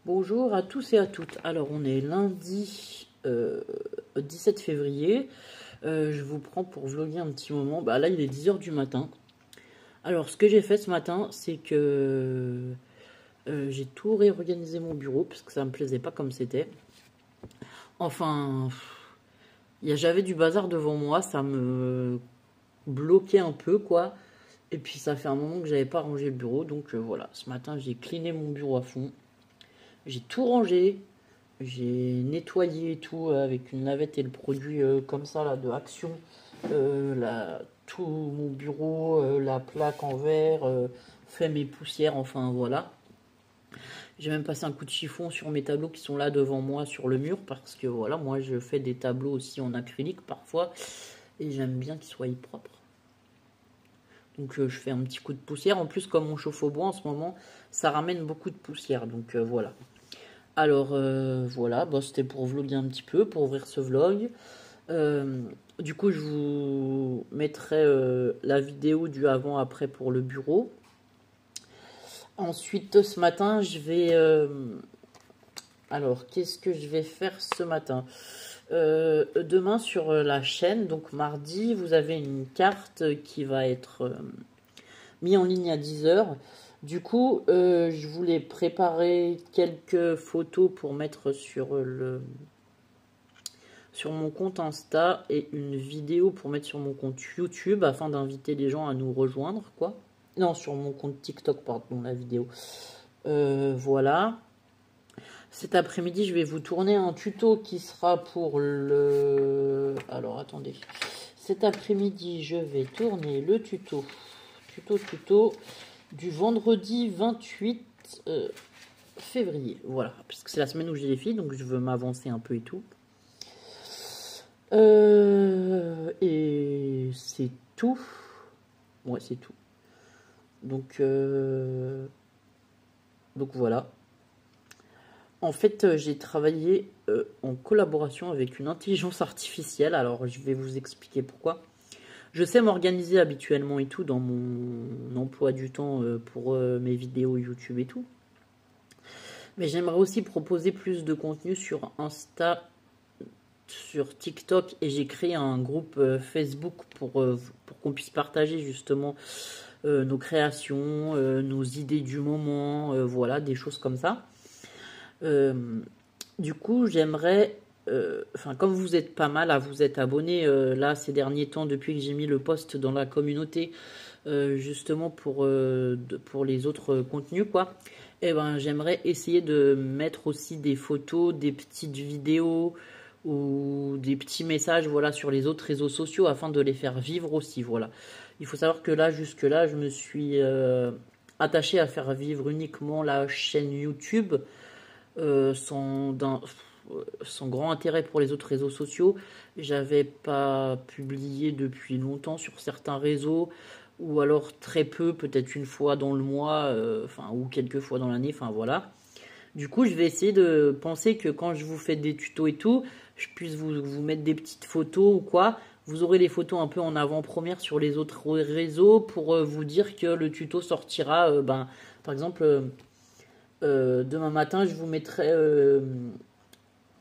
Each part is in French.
Bonjour à tous et à toutes. Alors, on est lundi 17 février. Je vous prends pour vlogger un petit moment. Là, il est 10 h du matin. Alors, ce que j'ai fait ce matin, c'est que j'ai tout réorganisé mon bureau parce que ça me plaisait pas comme c'était. Enfin, j'avais du bazar devant moi. Ça me bloquait un peu, quoi. Et puis, ça fait un moment que j'avais pas rangé le bureau. Donc, voilà. Ce matin, j'ai cleané mon bureau à fond. J'ai tout rangé, j'ai nettoyé et tout avec une lavette et le produit comme ça là de Action. Tout mon bureau, la plaque en verre, fait mes poussières, enfin voilà. J'ai même passé un coup de chiffon sur mes tableaux qui sont là devant moi sur le mur parce que voilà, moi je fais des tableaux aussi en acrylique parfois et j'aime bien qu'ils soient propres. Donc je fais un petit coup de poussière. En plus, comme on chauffe au bois en ce moment, ça ramène beaucoup de poussière. Donc voilà. Alors voilà, c'était pour vlogger un petit peu, pour ouvrir ce vlog. Du coup, je vous mettrai la vidéo du avant-après pour le bureau. Ensuite, ce matin, je vais... alors, qu'est-ce que je vais faire ce matin? Demain, sur la chaîne, donc mardi, vous avez une carte qui va être mise en ligne à 10 h. Du coup, je voulais préparer quelques photos pour mettre sur mon compte Insta et une vidéo pour mettre sur mon compte YouTube afin d'inviter les gens à nous rejoindre, quoi. Non, sur mon compte TikTok, pardon, la vidéo. Voilà. Cet après-midi, je vais vous tourner un tuto qui sera pour le... Alors, attendez. Cet après-midi, je vais tourner le tuto du vendredi 28 février. Voilà, puisque c'est la semaine où j'ai les filles, donc je veux m'avancer un peu et tout. Et c'est tout. Ouais, c'est tout. Donc voilà. En fait, j'ai travaillé en collaboration avec une intelligence artificielle. Alors, je vais vous expliquer pourquoi. Je sais m'organiser habituellement et tout dans mon emploi du temps pour mes vidéos YouTube et tout. Mais j'aimerais aussi proposer plus de contenu sur Insta, sur TikTok, et j'ai créé un groupe Facebook pour qu'on puisse partager justement nos créations, nos idées du moment, voilà, des choses comme ça. Du coup, j'aimerais, comme vous êtes pas mal à vous être abonnés là ces derniers temps depuis que j'ai mis le post dans la communauté, justement pour les autres contenus, quoi. Et j'aimerais essayer de mettre aussi des photos, des petites vidéos ou des petits messages, voilà, sur les autres réseaux sociaux afin de les faire vivre aussi, voilà. Il faut savoir que là, jusque là, je me suis attaché à faire vivre uniquement la chaîne YouTube sans grand intérêt pour les autres réseaux sociaux. J'avais pas publié depuis longtemps sur certains réseaux, ou alors très peu, peut-être une fois dans le mois, ou quelques fois dans l'année, enfin voilà. Du coup, je vais essayer de penser que quand je vous fais des tutos et tout, je puisse vous mettre des petites photos ou quoi. Vous aurez les photos un peu en avant-première sur les autres réseaux pour vous dire que le tuto sortira, par exemple, demain matin, je vous mettrai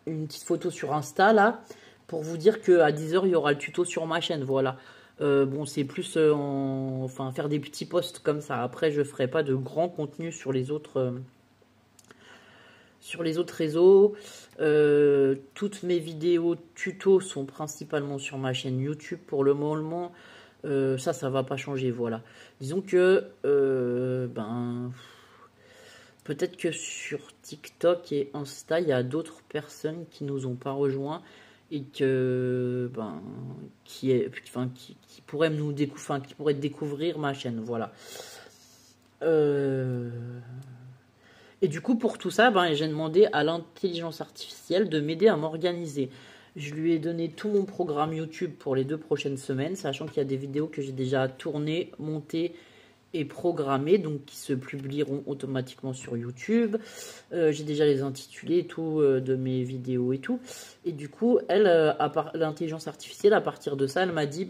une petite photo sur Insta, là, pour vous dire qu'à 10 h, il y aura le tuto sur ma chaîne, voilà. Bon, c'est plus, faire des petits posts comme ça. Après, je ferai pas de grand contenu sur les autres... réseaux. Toutes mes vidéos tutos sont principalement sur ma chaîne YouTube pour le moment. Ça va pas changer, voilà. Disons que peut-être que sur TikTok et Insta, il y a d'autres personnes qui nous ont pas rejoints et que qui pourraient qui pourraient découvrir ma chaîne, voilà. Et du coup, pour tout ça, j'ai demandé à l'intelligence artificielle de m'aider à m'organiser. Je lui ai donné tout mon programme YouTube pour les 2 prochaines semaines, sachant qu'il y a des vidéos que j'ai déjà tournées, montées et programmées, donc qui se publieront automatiquement sur YouTube. J'ai déjà les intitulés et tout de mes vidéos et tout. Et du coup, elle, l'intelligence artificielle, à partir de ça, elle m'a dit,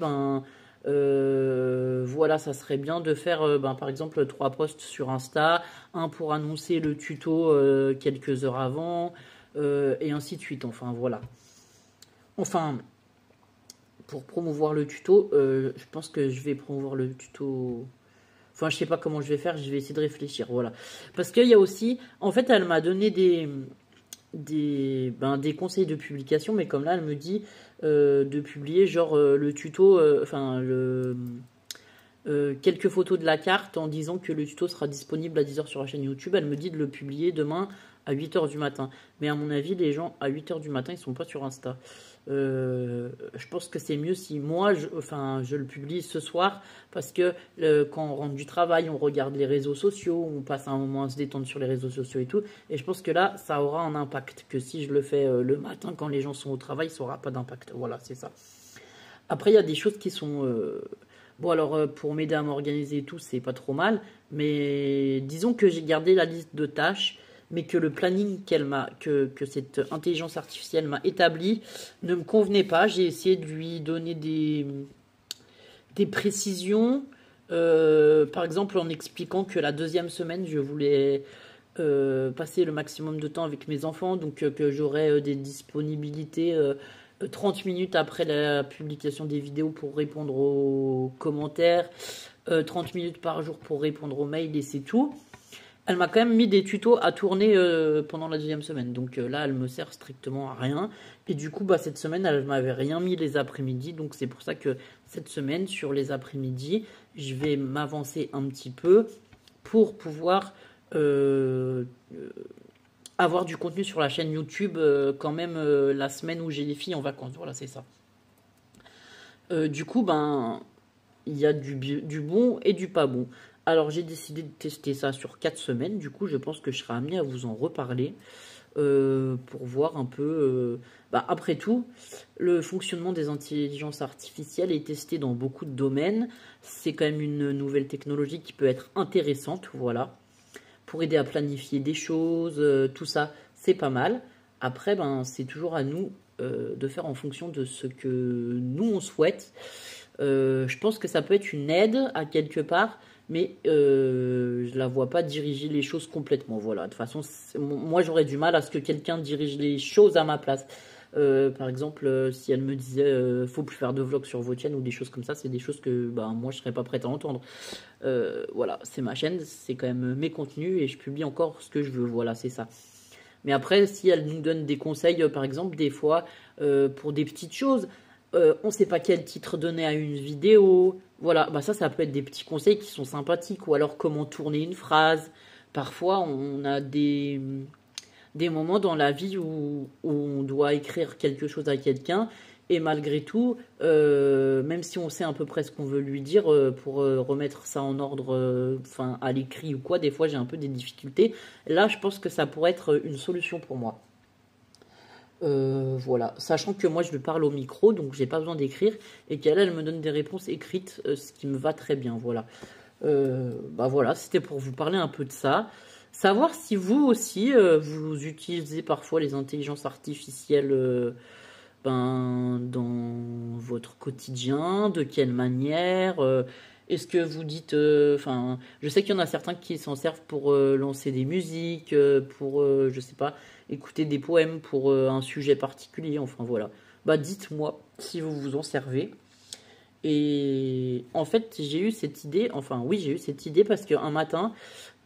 Voilà, ça serait bien de faire par exemple 3 posts sur Insta, un pour annoncer le tuto quelques heures avant, et ainsi de suite. Enfin voilà. Enfin, pour promouvoir le tuto, je pense que je vais promouvoir le tuto. Enfin, je sais pas comment je vais faire, je vais essayer de réfléchir, voilà. Parce qu'il y a aussi, en fait, elle m'a donné des conseils de publication, mais comme là, elle me dit de publier genre le tuto, quelques photos de la carte en disant que le tuto sera disponible à 10 heures sur la chaîne YouTube. Elle me dit de le publier demain à 8 heures du matin. Mais à mon avis, les gens à 8 heures du matin, ils sont pas sur Insta. Je pense que c'est mieux si moi, je le publie ce soir parce que quand on rentre du travail, on regarde les réseaux sociaux, on passe un moment à se détendre sur les réseaux sociaux et tout. Et je pense que là, ça aura un impact. Que si je le fais le matin quand les gens sont au travail, ça aura pas d'impact. Voilà, c'est ça. Après, il y a des choses qui sont... Bon, alors, pour m'aider à m'organiser et tout, c'est pas trop mal. Mais disons que j'ai gardé la liste de tâches, mais que le planning que cette intelligence artificielle m'a établi ne me convenait pas. J'ai essayé de lui donner des précisions. Par exemple, en expliquant que la 2e semaine, je voulais passer le maximum de temps avec mes enfants. Donc, que j'aurais des disponibilités... 30 minutes après la publication des vidéos pour répondre aux commentaires, 30 minutes par jour pour répondre aux mails et c'est tout. Elle m'a quand même mis des tutos à tourner pendant la 2e semaine. Donc là, elle me sert strictement à rien. Et du coup, cette semaine, elle m'avait rien mis les après-midi. Donc c'est pour ça que cette semaine, sur les après-midi, je vais m'avancer un petit peu pour pouvoir... avoir du contenu sur la chaîne YouTube quand même la semaine où j'ai les filles en vacances. Voilà, c'est ça. Du coup, il y a du bon et du pas bon. Alors, j'ai décidé de tester ça sur 4 semaines. Du coup, je pense que je serai amené à vous en reparler pour voir un peu... après tout, le fonctionnement des intelligences artificielles est testé dans beaucoup de domaines. C'est quand même une nouvelle technologie qui peut être intéressante, voilà. Pour aider à planifier des choses, tout ça, c'est pas mal. Après, c'est toujours à nous de faire en fonction de ce que nous, on souhaite. Je pense que ça peut être une aide à quelque part, mais je la vois pas diriger les choses complètement. Voilà. De toute façon, moi, j'aurais du mal à ce que quelqu'un dirige les choses à ma place. Par exemple, si elle me disait faut plus faire de vlogs sur votre chaîne ou des choses comme ça, c'est des choses que moi je serais pas prête à entendre. Voilà, c'est ma chaîne, c'est quand même mes contenus et je publie encore ce que je veux. Voilà, c'est ça. Mais après, si elle nous donne des conseils, par exemple, des fois pour des petites choses, on ne sait pas quel titre donner à une vidéo. Voilà, ça peut être des petits conseils qui sont sympathiques. Ou alors comment tourner une phrase. Parfois, on a des moments dans la vie où on doit écrire quelque chose à quelqu'un et malgré tout, même si on sait à peu près ce qu'on veut lui dire, pour remettre ça en ordre à l'écrit ou quoi, des fois j'ai un peu des difficultés. Là, je pense que ça pourrait être une solution pour moi. Voilà, sachant que moi je lui parle au micro, donc j'ai pas besoin d'écrire, et qu'elle me donne des réponses écrites, ce qui me va très bien, voilà. Voilà, c'était pour vous parler un peu de ça. Savoir si vous aussi, vous utilisez parfois les intelligences artificielles dans votre quotidien, de quelle manière, est-ce que vous dites... je sais qu'il y en a certains qui s'en servent pour lancer des musiques, pour, je sais pas, écouter des poèmes pour un sujet particulier, enfin voilà. Dites-moi si vous vous en servez. Et en fait, j'ai eu cette idée, j'ai eu cette idée parce qu'un matin,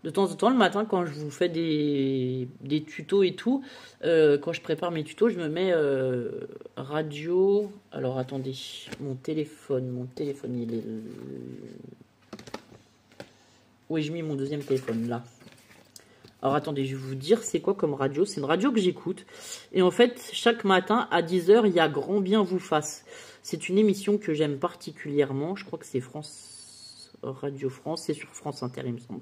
de temps en temps, le matin, quand je vous fais des tutos et tout, quand je prépare mes tutos, je me mets radio. Alors, attendez, mon téléphone, il est... Oui, j'ai mis mon 2e téléphone, là. Alors, attendez, je vais vous dire c'est quoi comme radio. C'est une radio que j'écoute. Et en fait, chaque matin, à 10 h, il y a Grand Bien vous fasse. C'est une émission que j'aime particulièrement. Je crois que c'est Radio France. C'est sur France Inter, il me semble.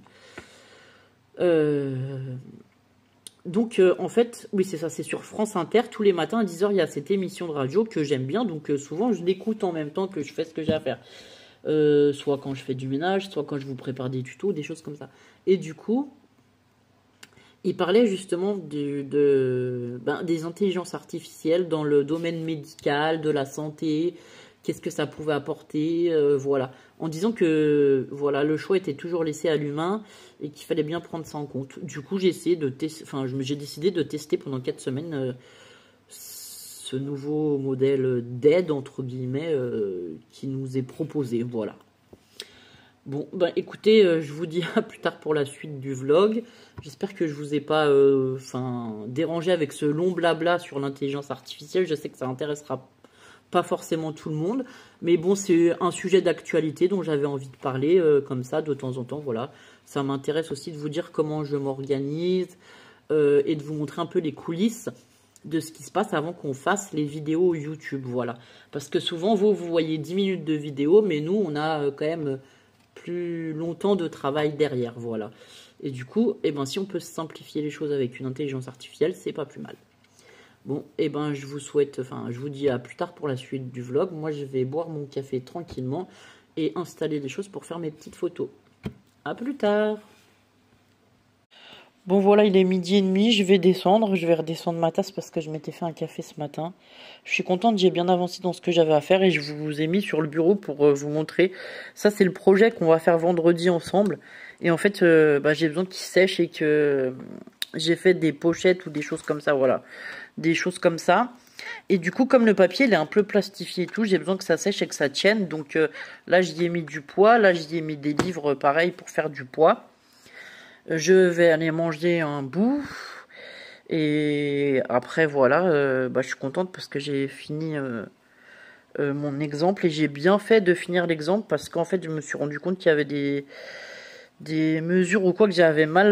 Donc en fait, oui c'est ça, c'est sur France Inter, tous les matins à 10 h il y a cette émission de radio que j'aime bien, donc souvent je l'écoute en même temps que je fais ce que j'ai à faire. Soit quand je fais du ménage, soit quand je vous prépare des tutos, des choses comme ça. Et du coup, il parlait justement des intelligences artificielles dans le domaine médical, de la santé, qu'est-ce que ça pouvait apporter, voilà. En disant que voilà, le choix était toujours laissé à l'humain et qu'il fallait bien prendre ça en compte. Du coup, j'ai essayé de tester, enfin, j'ai décidé de tester pendant 4 semaines ce nouveau modèle d'aide, entre guillemets, qui nous est proposé, voilà. Bon, ben écoutez, je vous dis à plus tard pour la suite du vlog. J'espère que je vous ai pas dérangé avec ce long blabla sur l'intelligence artificielle. Je sais que ça intéressera pas forcément tout le monde. Mais bon, c'est un sujet d'actualité dont j'avais envie de parler comme ça de temps en temps. Voilà, ça m'intéresse aussi de vous dire comment je m'organise et de vous montrer un peu les coulisses de ce qui se passe avant qu'on fasse les vidéos YouTube. Voilà, parce que souvent, vous voyez 10 minutes de vidéo, mais nous, on a quand même plus longtemps de travail derrière, voilà. Et du coup, eh ben, si on peut simplifier les choses avec une intelligence artificielle, c'est pas plus mal. Bon, eh ben, je vous souhaite, enfin, je vous dis à plus tard pour la suite du vlog. Moi, je vais boire mon café tranquillement et installer les choses pour faire mes petites photos. À plus tard. Bon voilà, il est 12h30, je vais descendre, je vais redescendre ma tasse parce que je m'étais fait un café ce matin. Je suis contente, j'ai bien avancé dans ce que j'avais à faire et je vous ai mis sur le bureau pour vous montrer. Ça c'est le projet qu'on va faire vendredi ensemble. Et en fait, j'ai besoin qu'il sèche et que j'ai fait des pochettes ou des choses comme ça, voilà. Des choses comme ça. Et du coup, comme le papier, il est un peu plastifié et tout, j'ai besoin que ça sèche et que ça tienne. Donc là, j'y ai mis du poids, là, j'y ai mis des livres pareil pour faire du poids. Je vais aller manger un bout. Et après, voilà, je suis contente parce que j'ai fini mon exemple. Et j'ai bien fait de finir l'exemple parce qu'en fait, je me suis rendu compte qu'il y avait des mesures ou quoi que j'avais mal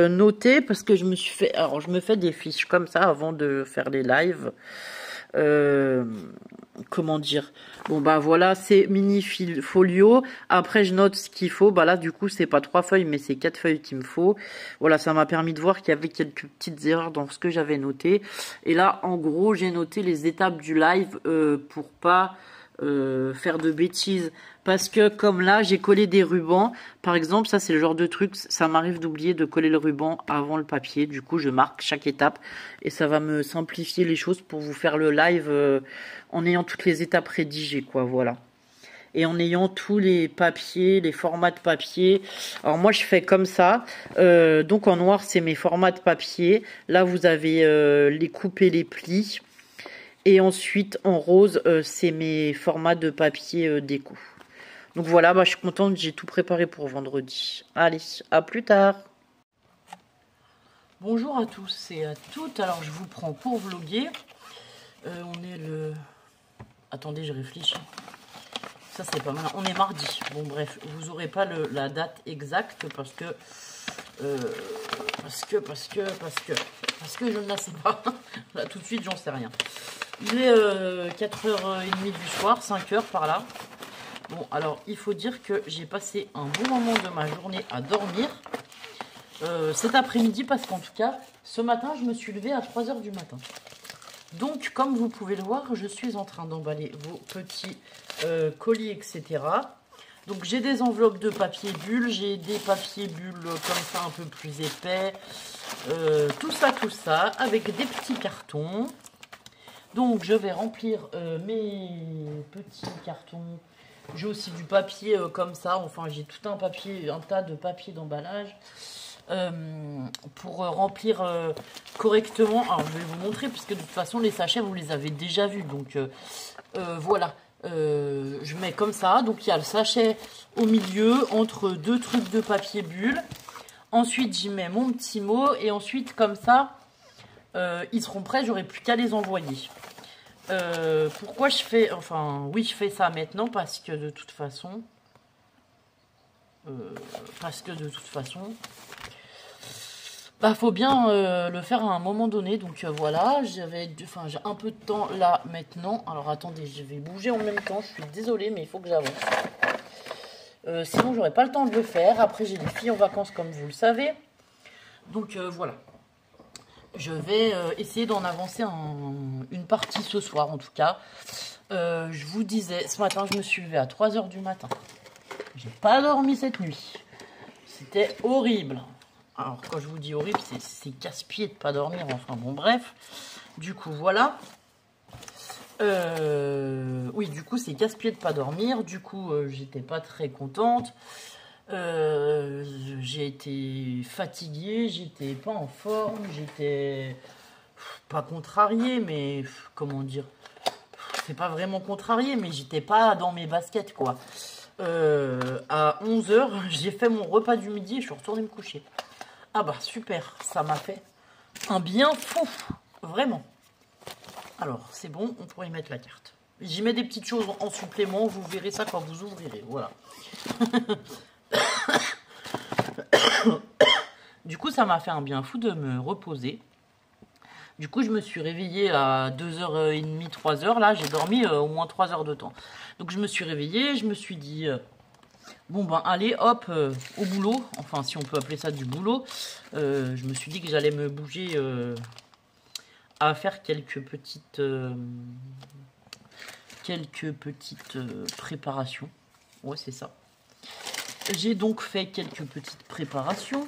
noté. Parce que je me suis fait... Alors, je me fais des fiches comme ça avant de faire les lives. Comment dire, bon bah voilà, c'est mini folio. Après je note ce qu'il faut. Bah là du coup c'est pas 3 feuilles mais c'est 4 feuilles qu'il me faut. Voilà, ça m'a permis de voir qu'il y avait quelques petites erreurs dans ce que j'avais noté. Et là en gros j'ai noté les étapes du live pour pas faire de bêtises, parce que comme là j'ai collé des rubans par exemple, ça c'est le genre de truc, ça m'arrive d'oublier de coller le ruban avant le papier, du coup je marque chaque étape et ça va me simplifier les choses pour vous faire le live en ayant toutes les étapes rédigées quoi, voilà. Et en ayant tous les papiers, les formats de papier. Alors moi je fais comme ça, donc en noir c'est mes formats de papier, là vous avez les coupes et les plis. Et ensuite, en rose, c'est mes formats de papier déco. Donc voilà, je suis contente, j'ai tout préparé pour vendredi. Allez, à plus tard. Bonjour à tous et à toutes. Alors, je vous prends pour vlogger. On est le... Attendez, je réfléchis. Ça, c'est pas mal. On est mardi. Bon, bref, vous n'aurez pas la date exacte parce que je ne la sais pas. Là, tout de suite, j'en sais rien. Il est 4h30 du soir, 5h par là. Bon, alors, il faut dire que j'ai passé un bon moment de ma journée à dormir cet après-midi, parce qu'en tout cas, ce matin, je me suis levée à 3h du matin. Donc, comme vous pouvez le voir, je suis en train d'emballer vos petits colis, etc. Donc, j'ai des enveloppes de papier bulle, j'ai des papiers bulles comme ça, un peu plus épais. Tout ça, avec des petits cartons. Donc, je vais remplir mes petits cartons. J'ai aussi du papier comme ça. Enfin, j'ai tout un papier, un tas de papier d'emballage pour remplir correctement. Alors, je vais vous montrer, puisque de toute façon, les sachets, vous les avez déjà vus. Donc, voilà. Je mets comme ça. Donc, il y a le sachet au milieu, entre deux trucs de papier bulle. Ensuite, j'y mets mon petit mot. Et ensuite, comme ça, ils seront prêts. J'aurai plus qu'à les envoyer. Pourquoi je fais... Enfin, oui, je fais ça maintenant parce que de toute façon... faut bien le faire à un moment donné. Donc voilà, j'ai un peu de temps là maintenant. Alors attendez, je vais bouger en même temps. Je suis désolée, mais il faut que j'avance. Sinon, j'aurai pas le temps de le faire. Après, j'ai des filles en vacances, comme vous le savez. Donc voilà. Je vais essayer d'en avancer une partie ce soir, en tout cas. Je vous disais, ce matin, je me suis levée à 3h du matin. J'ai pas dormi cette nuit. C'était horrible. Alors, quand je vous dis horrible, c'est casse-pied de pas dormir. Enfin, bon, bref. Du coup, voilà. Oui, du coup, c'est casse-pied de pas dormir. Du coup, j'étais pas très contente. J'ai été fatiguée, j'étais pas en forme, j'étais pas contrariée, mais comment dire, c'est pas vraiment contrarié, mais j'étais pas dans mes baskets, quoi. À 11 h, j'ai fait mon repas du midi et je suis retournée me coucher. Ah bah super, ça m'a fait un bien fou, vraiment. Alors, c'est bon, on pourrait y mettre la carte. J'y mets des petites choses en supplément, vous verrez ça quand vous ouvrirez, voilà. Du coup, ça m'a fait un bien fou de me reposer. Du coup, je me suis réveillée à 2h30, 3h. Là, j'ai dormi au moins 3 heures de temps. Donc, je me suis réveillée, je me suis dit, bon, ben, allez, hop, au boulot. Enfin, si on peut appeler ça du boulot. Je me suis dit que j'allais me bouger à faire quelques petites préparations. Ouais, c'est ça. J'ai donc fait quelques petites préparations.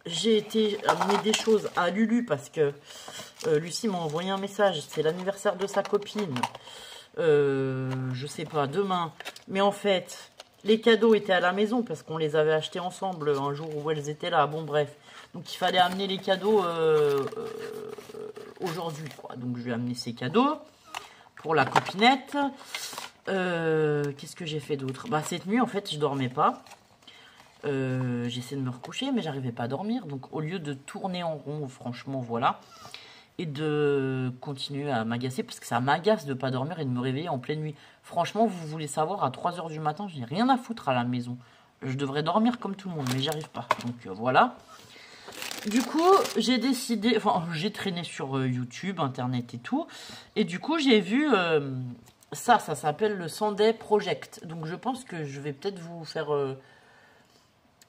J'ai été amener des choses à Lulu parce que Lucie m'a envoyé un message. C'est l'anniversaire de sa copine. Je sais pas, demain. Mais en fait, les cadeaux étaient à la maison parce qu'on les avait achetés ensemble un jour où elles étaient là. Bon, bref. Donc, il fallait amener les cadeaux aujourd'hui, quoi. Donc, je lui ai amené ces cadeaux pour la copinette. Qu'est-ce que j'ai fait d'autre? Bah, cette nuit, en fait, je dormais pas. J'essaie de me recoucher, mais j'arrivais pas à dormir. Donc, au lieu de tourner en rond, franchement, voilà. Et de continuer à m'agacer, parce que ça m'agace de pas dormir et de me réveiller en pleine nuit. Franchement, vous voulez savoir, à 3 h du matin, j'ai rien à foutre à la maison. Je devrais dormir comme tout le monde, mais j'y arrive pas. Donc, voilà. Du coup, j'ai décidé... Enfin, j'ai traîné sur YouTube, Internet et tout. Et du coup, j'ai vu... ça s'appelle le Sunday Project. Donc, je pense que je vais peut-être vous faire...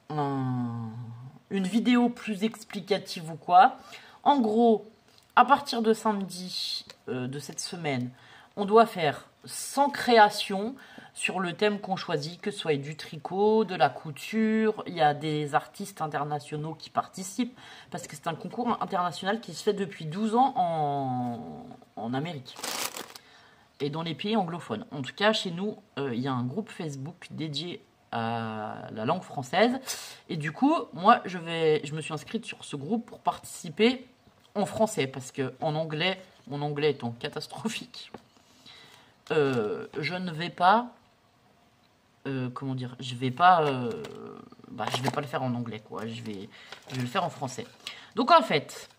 une vidéo plus explicative ou quoi. En gros, à partir de samedi de cette semaine, on doit faire 100 créations sur le thème qu'on choisit, que ce soit du tricot, de la couture. Il y a des artistes internationaux qui participent, parce que c'est un concours international qui se fait depuis 12 ans en Amérique et dans les pays anglophones. En tout cas, chez nous, il y a un groupe Facebook dédié à la langue française. Et du coup, moi, je me suis inscrite sur ce groupe pour participer en français, parce que en anglais, mon anglais étant catastrophique, je ne vais pas... comment dire, je vais pas le faire en anglais, quoi. Je vais le faire en français. Donc en fait,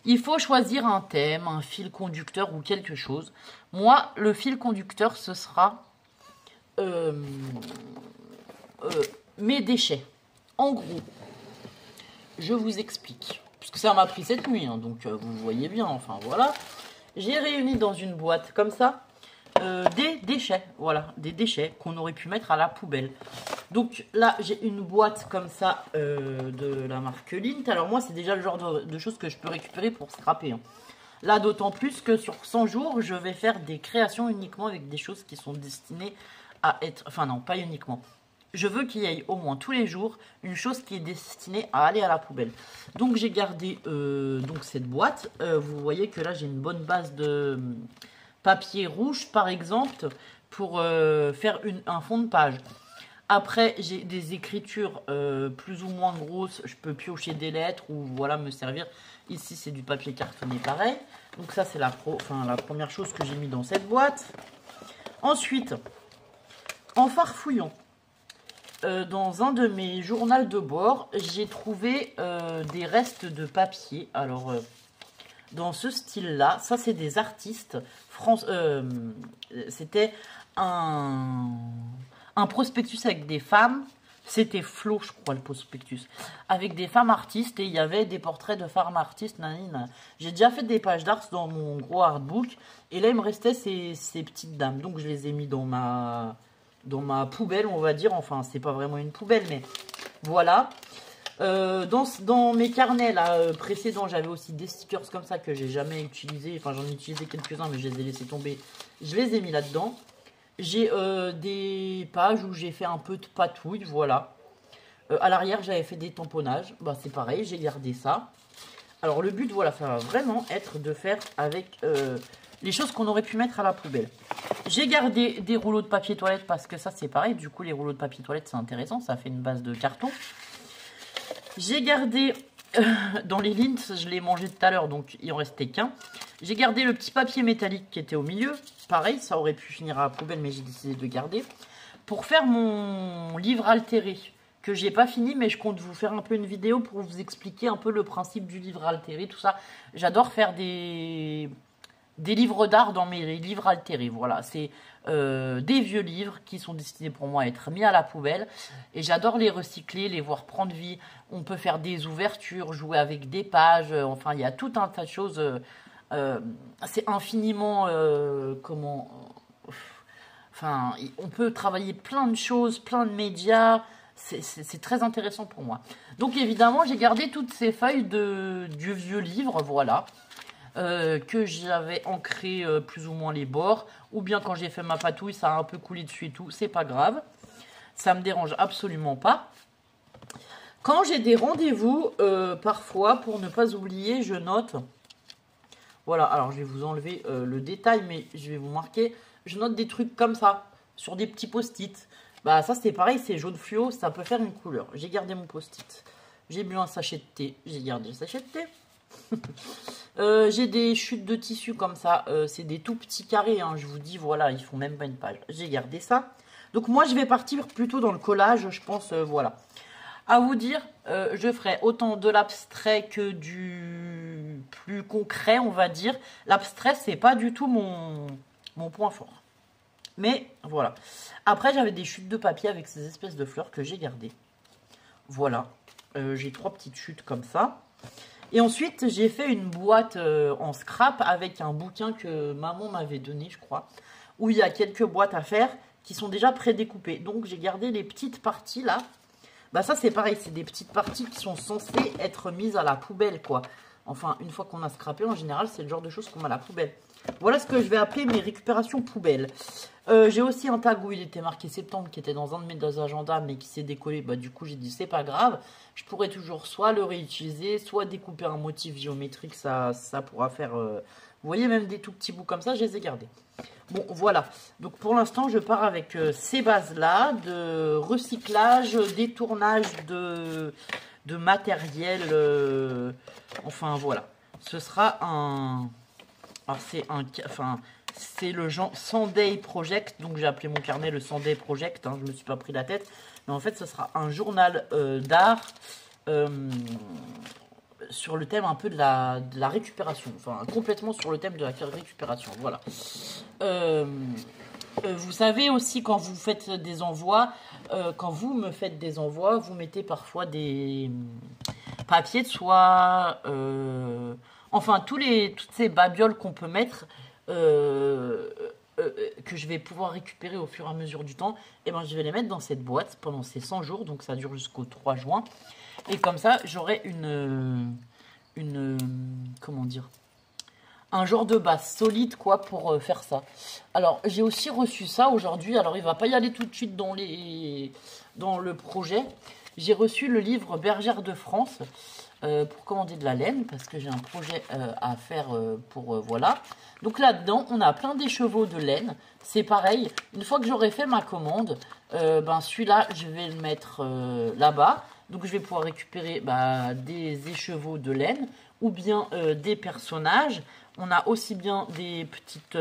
il faut choisir un thème, un fil conducteur ou quelque chose. Moi, le fil conducteur, ce sera mes déchets. En gros, je vous explique. Puisque ça m'a pris cette nuit, hein, donc vous voyez bien, enfin voilà. J'ai réuni dans une boîte comme ça des déchets, voilà, des déchets qu'on aurait pu mettre à la poubelle. Donc là, j'ai une boîte comme ça de la marque Lint. Alors moi, c'est déjà le genre de choses que je peux récupérer pour scraper. Hein. Là, d'autant plus que sur 100 jours, je vais faire des créations uniquement avec des choses qui sont destinées à être... Enfin non, pas uniquement. Je veux qu'il y ait au moins tous les jours une chose qui est destinée à aller à la poubelle. Donc j'ai gardé donc cette boîte. Vous voyez que là, j'ai une bonne base de... papier rouge par exemple pour faire un fond de page. Après j'ai des écritures plus ou moins grosses, je peux piocher des lettres ou voilà me servir. Ici c'est du papier cartonné pareil. Donc ça c'est la première chose que j'ai mis dans cette boîte. Ensuite, en farfouillant dans un de mes journaux de bord, j'ai trouvé des restes de papier. Alors dans ce style-là, ça c'est des artistes. C'était un prospectus avec des femmes. C'était Flo, je crois, le prospectus. Avec des femmes artistes et il y avait des portraits de femmes artistes. J'ai déjà fait des pages d'art dans mon gros artbook. Et là, il me restait ces petites dames. Donc, je les ai mis dans ma poubelle, on va dire. Enfin, c'est pas vraiment une poubelle, mais voilà. Dans mes carnets là, précédents, j'avais aussi des stickers comme ça que j'ai jamais utilisé. Enfin, j'en ai utilisé quelques-uns, mais je les ai laissés tomber. Je les ai mis là-dedans. J'ai des pages où j'ai fait un peu de patouille, voilà. À l'arrière, j'avais fait des tamponnages. Bah, c'est pareil, j'ai gardé ça. Alors le but, voilà, ça va vraiment être de faire avec les choses qu'on aurait pu mettre à la poubelle. J'ai gardé des rouleaux de papier toilette parce que ça c'est pareil. Du coup les rouleaux de papier toilette c'est intéressant, ça fait une base de carton. J'ai gardé, dans les Lindt, je l'ai mangé tout à l'heure donc il en restait qu'un. J'ai gardé le petit papier métallique qui était au milieu. Pareil, ça aurait pu finir à la poubelle mais j'ai décidé de garder. Pour faire mon livre altéré, que j'ai pas fini, mais je compte vous faire un peu une vidéo pour vous expliquer un peu le principe du livre altéré, tout ça. J'adore faire des livres d'art dans mes livres altérés. Voilà, c'est des vieux livres qui sont destinés pour moi à être mis à la poubelle. Et j'adore les recycler, les voir prendre vie. On peut faire des ouvertures, jouer avec des pages. Enfin, il y a tout un tas de choses. C'est infiniment... Enfin, on peut travailler plein de choses, plein de médias. C'est très intéressant pour moi. Donc évidemment, j'ai gardé toutes ces feuilles du vieux livre, voilà, que j'avais ancré plus ou moins les bords. Ou bien quand j'ai fait ma patouille, ça a un peu coulé dessus et tout. C'est pas grave. Ça me dérange absolument pas. Quand j'ai des rendez-vous, parfois, pour ne pas oublier, je note. Voilà, alors je vais vous enlever le détail, mais je vais vous marquer. Je note des trucs comme ça, sur des petits post-it. Bah ça c'est pareil, c'est jaune fluo, ça peut faire une couleur. J'ai gardé mon post-it. J'ai bu un sachet de thé, j'ai gardé le sachet de thé. J'ai des chutes de tissu comme ça, c'est des tout petits carrés, hein, je vous dis, voilà, ils font même pas une page. J'ai gardé ça. Donc moi je vais partir plutôt dans le collage, je pense, voilà. À vous dire, je ferai autant de l'abstrait que du plus concret, on va dire. L'abstrait, c'est pas du tout mon point fort. Mais voilà. Après, j'avais des chutes de papier avec ces espèces de fleurs que j'ai gardées. Voilà. J'ai 3 petites chutes comme ça. Et ensuite, j'ai fait une boîte en scrap avec un bouquin que maman m'avait donné, je crois. Où il y a quelques boîtes à faire qui sont déjà prédécoupées. Donc, j'ai gardé les petites parties là. Bah ça, c'est pareil. C'est des petites parties qui sont censées être mises à la poubelle, quoi. Enfin, une fois qu'on a scrappé, en général, c'est le genre de choses qu'on met à la poubelle. Voilà ce que je vais appeler mes récupérations poubelles. J'ai aussi un tag où il était marqué septembre qui était dans un de mes agendas mais qui s'est décollé. Bah, du coup, j'ai dit c'est pas grave. Je pourrais toujours soit le réutiliser, soit découper un motif géométrique. Ça pourra faire... Vous voyez, même des tout petits bouts comme ça, je les ai gardés. Bon, voilà. Donc, pour l'instant, je pars avec ces bases-là de recyclage, détournage de matériel. Enfin, voilà. Ce sera un... Alors, c'est le genre Sunday Project, donc j'ai appelé mon carnet le Sunday Project, hein, je me suis pas pris la tête. Mais en fait, ce sera un journal d'art sur le thème un peu de la récupération. Enfin, complètement sur le thème de la récupération, voilà. Vous savez aussi, quand vous faites des envois, quand vous me faites des envois, vous mettez parfois des papiers de soie... Enfin, toutes ces babioles qu'on peut mettre, que je vais pouvoir récupérer au fur et à mesure du temps, et ben, je vais les mettre dans cette boîte pendant ces 100 jours, donc ça dure jusqu'au 3 juin. Et comme ça, j'aurai comment dire, un genre de base solide, quoi, pour faire ça. Alors, j'ai aussi reçu ça aujourd'hui. Alors, il va pas y aller tout de suite dans le projet. J'ai reçu le livre Bergère de France. Pour commander de la laine parce que j'ai un projet à faire pour voilà. Donc là-dedans, on a plein d'écheveaux de laine. C'est pareil, une fois que j'aurai fait ma commande, ben celui-là, je vais le mettre là-bas. Donc je vais pouvoir récupérer des écheveaux de laine ou bien des personnages. On a aussi bien des petites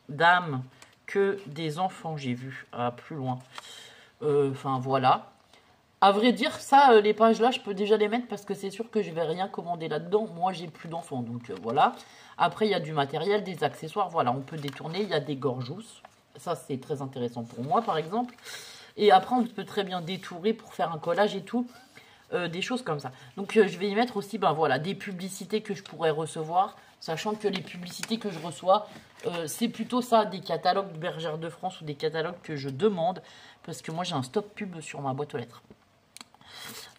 dames que des enfants, j'ai vu, plus loin. Enfin voilà. À vrai dire, ça, les pages là, je peux déjà les mettre parce que c'est sûr que je vais rien commander là-dedans. Moi, j'ai plus d'enfants, donc voilà. Après, il y a du matériel, des accessoires, voilà, on peut détourner. Il y a des gorgeous. Ça, c'est très intéressant pour moi, par exemple. Et après, on peut très bien détourer pour faire un collage et tout. Des choses comme ça. Donc, je vais y mettre aussi, ben voilà, des publicités que je pourrais recevoir. Sachant que les publicités que je reçois, c'est plutôt ça, des catalogues de Bergère de France ou des catalogues que je demande. Parce que moi, j'ai un stop pub sur ma boîte aux lettres.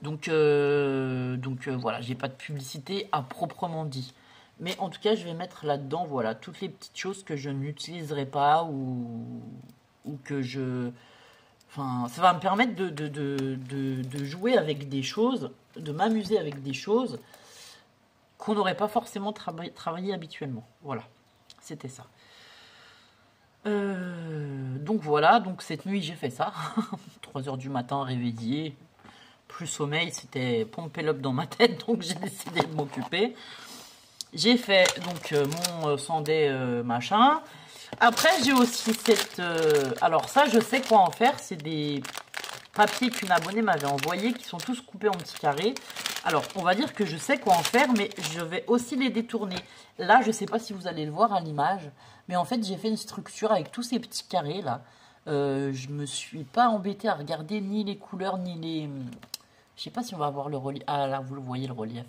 Donc voilà, j'ai pas de publicité à proprement dit. Mais en tout cas, je vais mettre là-dedans, voilà, toutes les petites choses que je n'utiliserai pas ou que je... Enfin, ça va me permettre de jouer avec des choses, de m'amuser avec des choses qu'on n'aurait pas forcément travaillé habituellement. Voilà, c'était ça. Donc voilà, donc cette nuit j'ai fait ça. 3 h du matin, réveillé, plus sommeil, c'était pompé l'up dans ma tête, donc j'ai décidé de m'occuper. J'ai fait donc mon Sunday machin. Après j'ai aussi cette... alors ça je sais quoi en faire, c'est des papiers qu'une abonnée m'avait envoyés qui sont tous coupés en petits carrés. Alors on va dire que je sais quoi en faire, mais je vais aussi les détourner. Là je sais pas si vous allez le voir à l'image, mais en fait j'ai fait une structure avec tous ces petits carrés là. Je me suis pas embêtée à regarder ni les couleurs ni les... Je sais pas si on va avoir le relief. Ah là, vous le voyez le relief.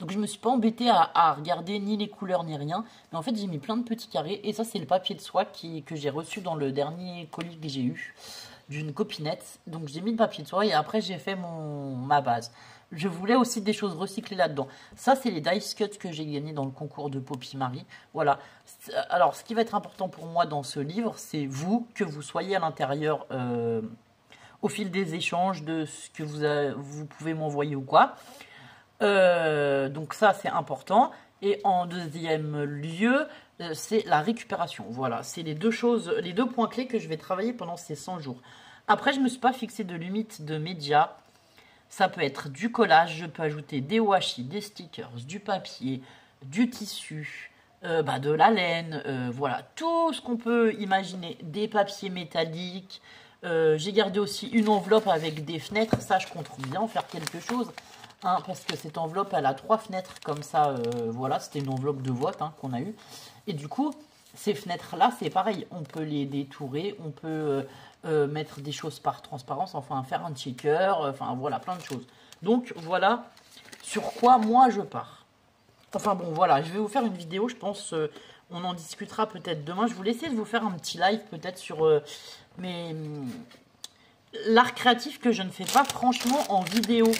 Donc je me suis pas embêtée à regarder ni les couleurs ni rien. Mais en fait j'ai mis plein de petits carrés. Et ça c'est le papier de soie que j'ai reçu dans le dernier colis que j'ai eu. D'une copinette. Donc j'ai mis le papier de soie et après j'ai fait ma base. Je voulais aussi des choses recyclées là-dedans. Ça c'est les dice cuts que j'ai gagnés dans le concours de Poppy Marie. Voilà. Alors ce qui va être important pour moi dans ce livre, c'est vous, que vous soyez à l'intérieur... au fil des échanges de ce que vous pouvez m'envoyer ou quoi. Donc ça, c'est important. Et en deuxième lieu, c'est la récupération. Voilà, c'est les deux points clés que je vais travailler pendant ces 100 jours. Après, je ne me suis pas fixé de limite de médias. Ça peut être du collage, je peux ajouter des washi, des stickers, du papier, du tissu, de la laine, voilà, tout ce qu'on peut imaginer, des papiers métalliques. J'ai gardé aussi une enveloppe avec des fenêtres. Ça, je compte bien en faire quelque chose. Hein, parce que cette enveloppe, elle a 3 fenêtres comme ça. Voilà, c'était une enveloppe de vote qu'on a eue. Et du coup, ces fenêtres-là, c'est pareil. On peut les détourer. On peut mettre des choses par transparence. Enfin, faire un checker. Enfin, voilà, plein de choses. Donc, voilà sur quoi moi je pars. Enfin, bon, voilà. Je vais vous faire une vidéo, je pense... on en discutera peut-être demain. Je voulais essayer de vous faire un petit live peut-être sur l'art créatif que je ne fais pas franchement en vidéo.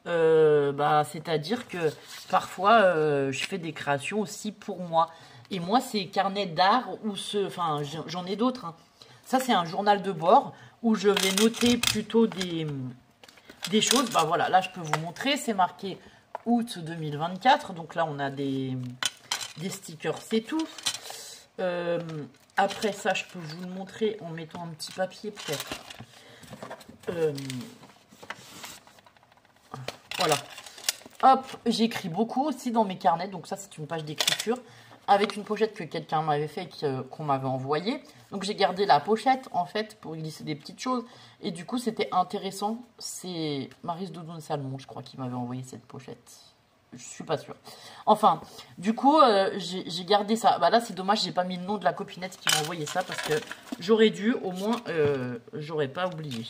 C'est-à-dire que parfois je fais des créations aussi pour moi. Et moi c'est carnet d'art ou enfin j'en ai d'autres. Hein. Ça c'est un journal de bord où je vais noter plutôt des choses. Bah voilà, là je peux vous montrer. C'est marqué août 2024. Donc là on a des stickers, c'est tout. Après ça, je peux vous le montrer en mettant un petit papier peut-être. Voilà. Hop, j'écris beaucoup aussi dans mes carnets. Donc ça, c'est une page d'écriture avec une pochette que quelqu'un m'avait fait, qu'on m'avait envoyée. Donc j'ai gardé la pochette en fait pour glisser des petites choses. Et du coup, c'était intéressant. C'est Maryse Doudoune Salmon, je crois, qui m'avait envoyé cette pochette. Je suis pas sûre. Enfin, du coup, j'ai gardé ça. Bah là, c'est dommage, j'ai pas mis le nom de la copinette qui m'a envoyé ça parce que j'aurais dû, au moins, j'aurais pas oublié.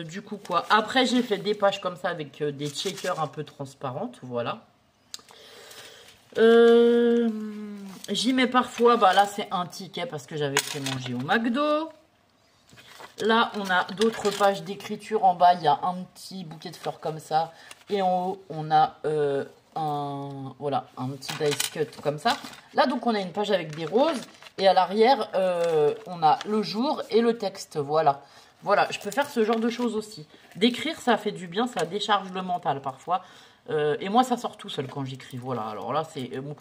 Du coup, quoi. Après, j'ai fait des pages comme ça avec des checkers un peu transparentes. Voilà. J'y mets parfois, bah là, c'est un ticket parce que j'avais fait manger au McDo. Là, on a d'autres pages d'écriture. En bas, il y a un petit bouquet de fleurs comme ça. Et en haut, on a un petit dice cut comme ça. Là, donc, on a une page avec des roses. Et à l'arrière, on a le jour et le texte. Voilà. Voilà, je peux faire ce genre de choses aussi. D'écrire, ça fait du bien, ça décharge le mental parfois. Et moi, ça sort tout seul quand j'écris. Voilà, alors là,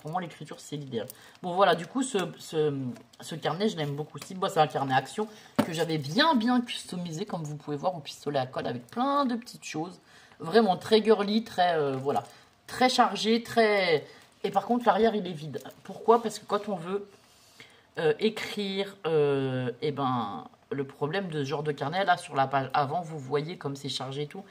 pour moi, l'écriture, c'est l'idéal. Bon, voilà, du coup, ce carnet, je l'aime beaucoup aussi. Moi, c'est un carnet action que j'avais bien customisé, comme vous pouvez voir, au pistolet à colle, avec plein de petites choses. Vraiment très girly, très, voilà, très chargé, très... Et par contre, l'arrière, il est vide. Pourquoi? Parce que quand on veut écrire, le problème de ce genre de carnet, là, sur la page avant, vous voyez comme c'est chargé et tout.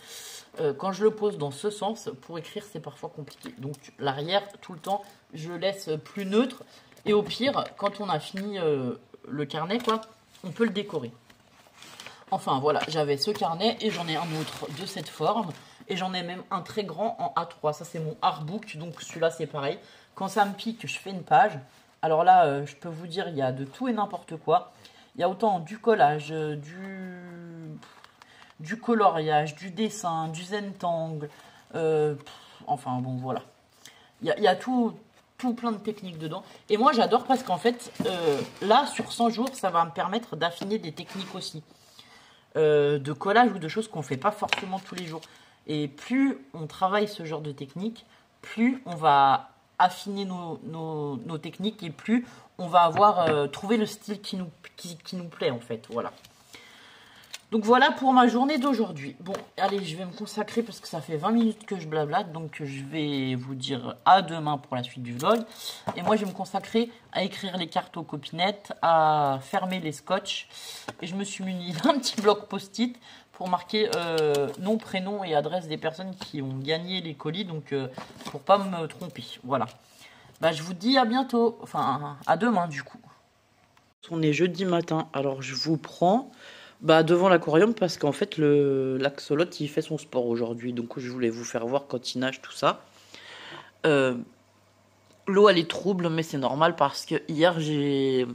Quand je le pose dans ce sens, pour écrire, c'est parfois compliqué. Donc, l'arrière, tout le temps, je le laisse plus neutre. Et au pire, quand on a fini le carnet, quoi, on peut le décorer. Enfin, voilà, j'avais ce carnet et j'en ai un autre de cette forme. Et j'en ai même un très grand en A3. Ça, c'est mon artbook. Donc, celui-là, c'est pareil. Quand ça me pique, je fais une page. Alors là, je peux vous dire, il y a de tout et n'importe quoi. Il y a autant du collage, du coloriage, du dessin, du zentangle. Enfin, bon, voilà. Il y a tout plein de techniques dedans. Et moi, j'adore parce qu'en fait, là, sur 100 jours, ça va me permettre d'affiner des techniques aussi. De collage ou de choses qu'on ne fait pas forcément tous les jours. Et plus on travaille ce genre de technique, plus on va affiner nos techniques et plus on va avoir trouvé le style qui nous plaît en fait. Voilà. Donc voilà pour ma journée d'aujourd'hui. Bon, allez, je vais me consacrer parce que ça fait 20 minutes que je blablate. Donc je vais vous dire à demain pour la suite du vlog. Et moi je vais me consacrer à écrire les cartes aux copinettes, à fermer les scotch. Et je me suis muni d'un petit bloc post-it pour marquer nom, prénom et adresse des personnes qui ont gagné les colis. Donc pour pas me tromper. Voilà. Bah je vous dis à bientôt. Enfin à demain du coup. On est jeudi matin. Alors je vous prends... Bah devant l'aquarium parce qu'en fait l'axolot il fait son sport aujourd'hui, donc je voulais vous faire voir quand il nage tout ça. L'eau elle est trouble mais c'est normal parce que hier j'ai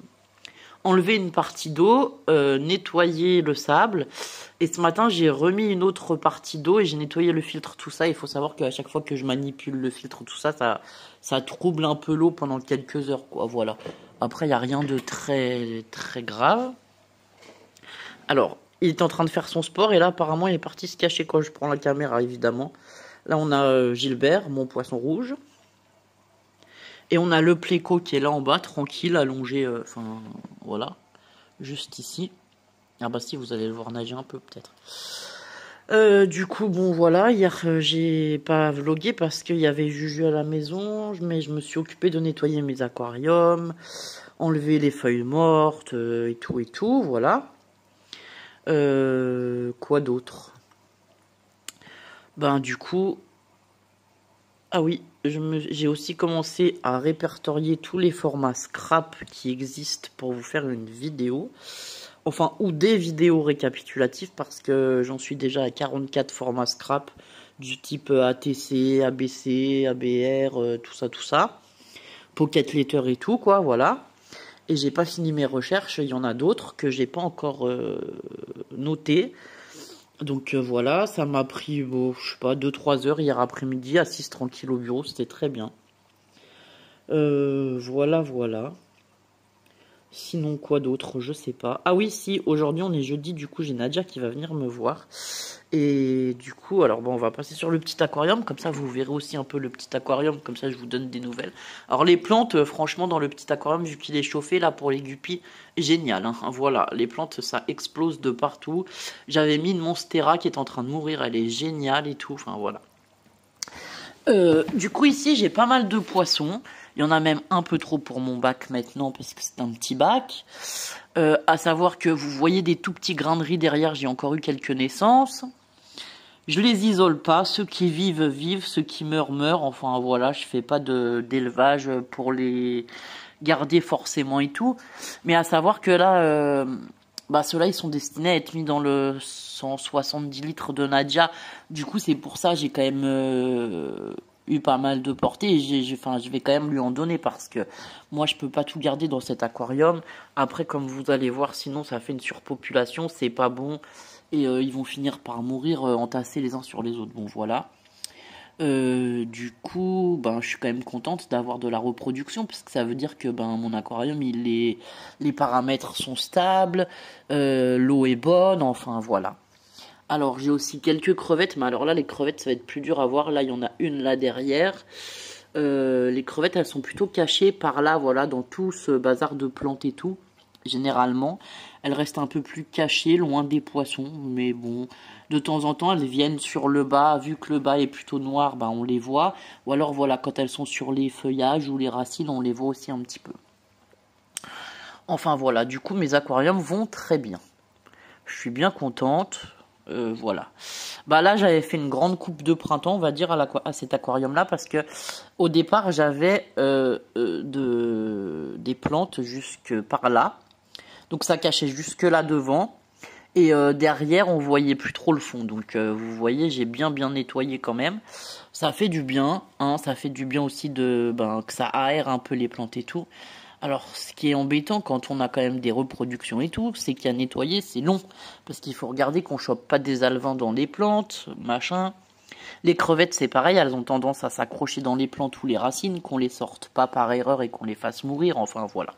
enlevé une partie d'eau, nettoyé le sable et ce matin j'ai remis une autre partie d'eau et j'ai nettoyé le filtre, tout ça. Il faut savoir qu'à chaque fois que je manipule le filtre tout ça, ça trouble un peu l'eau pendant quelques heures quoi, voilà. Après il n'y a rien de très grave. Alors, il est en train de faire son sport et là, apparemment, il est parti se cacher quand je prends la caméra, évidemment. Là, on a Gilbert, mon poisson rouge. Et on a le pléco qui est là en bas, tranquille, allongé, enfin, voilà, juste ici. Ah bah si, vous allez le voir nager un peu, peut-être. Du coup, bon, voilà, hier, j'ai pas vlogué parce qu'il y avait Juju à la maison, mais je me suis occupé de nettoyer mes aquariums, enlever les feuilles mortes, et tout, voilà. Quoi d'autre? Ben du coup, ah oui, j'ai aussi commencé à répertorier tous les formats scrap qui existent pour vous faire une vidéo, enfin ou des vidéos récapitulatives parce que j'en suis déjà à 44 formats scrap du type ATC, ABC, ABR, tout ça, Pocket Letter et tout quoi, voilà. Et j'ai pas fini mes recherches, il y en a d'autres que j'ai pas encore notées. Donc voilà, ça m'a pris, bon, je sais pas, 2-3 heures hier après-midi, assise tranquille au bureau, c'était très bien. Voilà. Sinon, quoi d'autre? Je sais pas. Ah oui, si, aujourd'hui on est jeudi, du coup j'ai Nadia qui va venir me voir. Et du coup, alors bon, on va passer sur le petit aquarium, comme ça vous verrez aussi un peu le petit aquarium, comme ça je vous donne des nouvelles. Alors les plantes, franchement, dans le petit aquarium, vu qu'il est chauffé, là, pour les guppies, génial, hein. Voilà, les plantes, ça explose de partout. J'avais mis une monstera qui est en train de mourir, elle est géniale et tout, enfin voilà. Du coup ici j'ai pas mal de poissons. Il y en a même un peu trop pour mon bac maintenant parce que c'est un petit bac. À savoir que vous voyez des tout petits grains de riz derrière, j'ai encore eu quelques naissances. Je les isole pas, ceux qui vivent, vivent, ceux qui meurent, meurent. Enfin voilà, je fais pas d'élevage pour les garder forcément et tout. Mais à savoir que là... bah ceux-là ils sont destinés à être mis dans le 170 litres de Nadia. Du coup c'est pour ça j'ai quand même eu pas mal de portées. Et enfin, je vais quand même lui en donner parce que moi je peux pas tout garder dans cet aquarium. Après comme vous allez voir, sinon ça fait une surpopulation, c'est pas bon. Et ils vont finir par mourir entassés les uns sur les autres. Bon voilà. Du coup, ben, je suis quand même contente d'avoir de la reproduction parce que ça veut dire que ben, mon aquarium, les paramètres sont stables, l'eau est bonne, enfin voilà. Alors j'ai aussi quelques crevettes, mais alors là les crevettes ça va être plus dur à voir. Là il y en a une là derrière. Les crevettes elles sont plutôt cachées par là, voilà, dans tout ce bazar de plantes et tout. Généralement, elles restent un peu plus cachées, loin des poissons, mais bon, de temps en temps, elles viennent sur le bas, vu que le bas est plutôt noir, bah, on les voit, ou alors voilà, quand elles sont sur les feuillages ou les racines, on les voit aussi un petit peu. Enfin voilà, du coup, mes aquariums vont très bien. Je suis bien contente, voilà. Bah là, j'avais fait une grande coupe de printemps, on va dire, à cet aquarium-là, parce que au départ, j'avais des plantes jusque par là. Donc ça cachait jusque là devant. Et derrière, on voyait plus trop le fond. Donc vous voyez, j'ai bien nettoyé quand même. Ça fait du bien, hein, ça fait du bien aussi que ça aère un peu les plantes et tout. Alors ce qui est embêtant quand on a quand même des reproductions et tout, c'est qu'à nettoyer c'est long. Parce qu'il faut regarder qu'on chope pas des alevins dans les plantes, machin. Les crevettes c'est pareil, elles ont tendance à s'accrocher dans les plantes ou les racines, qu'on les sorte pas par erreur et qu'on les fasse mourir, enfin voilà.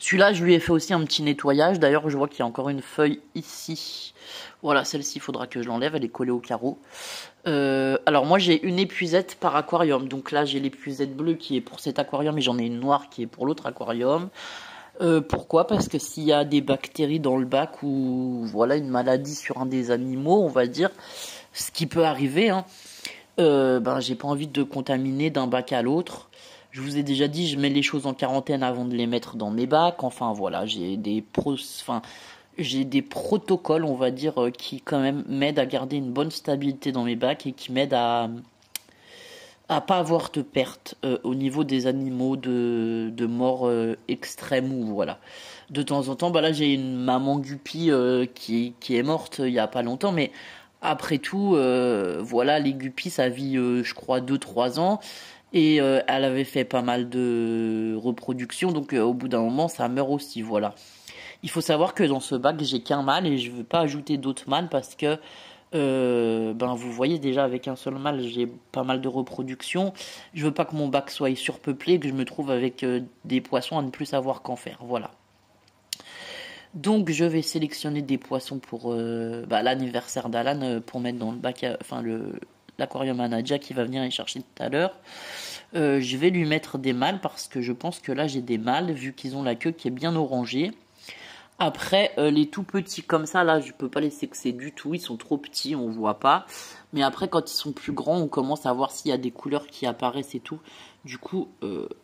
Celui-là, je lui ai fait aussi un petit nettoyage. D'ailleurs, je vois qu'il y a encore une feuille ici. Voilà, celle-ci, il faudra que je l'enlève. Elle est collée au carreau. Alors, moi, j'ai une épuisette par aquarium. Donc là, j'ai l'épuisette bleue qui est pour cet aquarium et j'en ai une noire qui est pour l'autre aquarium. Pourquoi? Parce que s'il y a des bactéries dans le bac ou voilà une maladie sur un des animaux, on va dire, ce qui peut arriver, hein, j'ai pas envie de contaminer d'un bac à l'autre. Je vous ai déjà dit, je mets les choses en quarantaine avant de les mettre dans mes bacs. Enfin voilà, j'ai des protocoles, on va dire, qui quand même m'aident à garder une bonne stabilité dans mes bacs et qui m'aident à pas avoir de perte au niveau des animaux de mort extrême ou voilà. De temps en temps, là j'ai une maman guppy qui est morte il y a pas longtemps, mais après tout, voilà, les guppies ça vit je crois 2-3 ans et elle avait fait pas mal de reproduction, donc au bout d'un moment ça meurt aussi, voilà. Il faut savoir que dans ce bac j'ai qu'un mâle et je veux pas ajouter d'autres mâles parce que vous voyez déjà avec un seul mâle j'ai pas mal de reproduction. Je veux pas que mon bac soit surpeuplé, que je me trouve avec des poissons à ne plus savoir qu'en faire, voilà. Donc je vais sélectionner des poissons pour l'anniversaire d'Alan pour mettre dans le bac, l'aquarium à Nadia qui va venir les chercher tout à l'heure. Je vais lui mettre des mâles parce que je pense que là j'ai des mâles vu qu'ils ont la queue qui est bien orangée. Après, les tout petits comme ça, là, je peux pas les sexer du tout. Ils sont trop petits, on voit pas. Mais après, quand ils sont plus grands, on commence à voir s'il y a des couleurs qui apparaissent et tout. Du coup,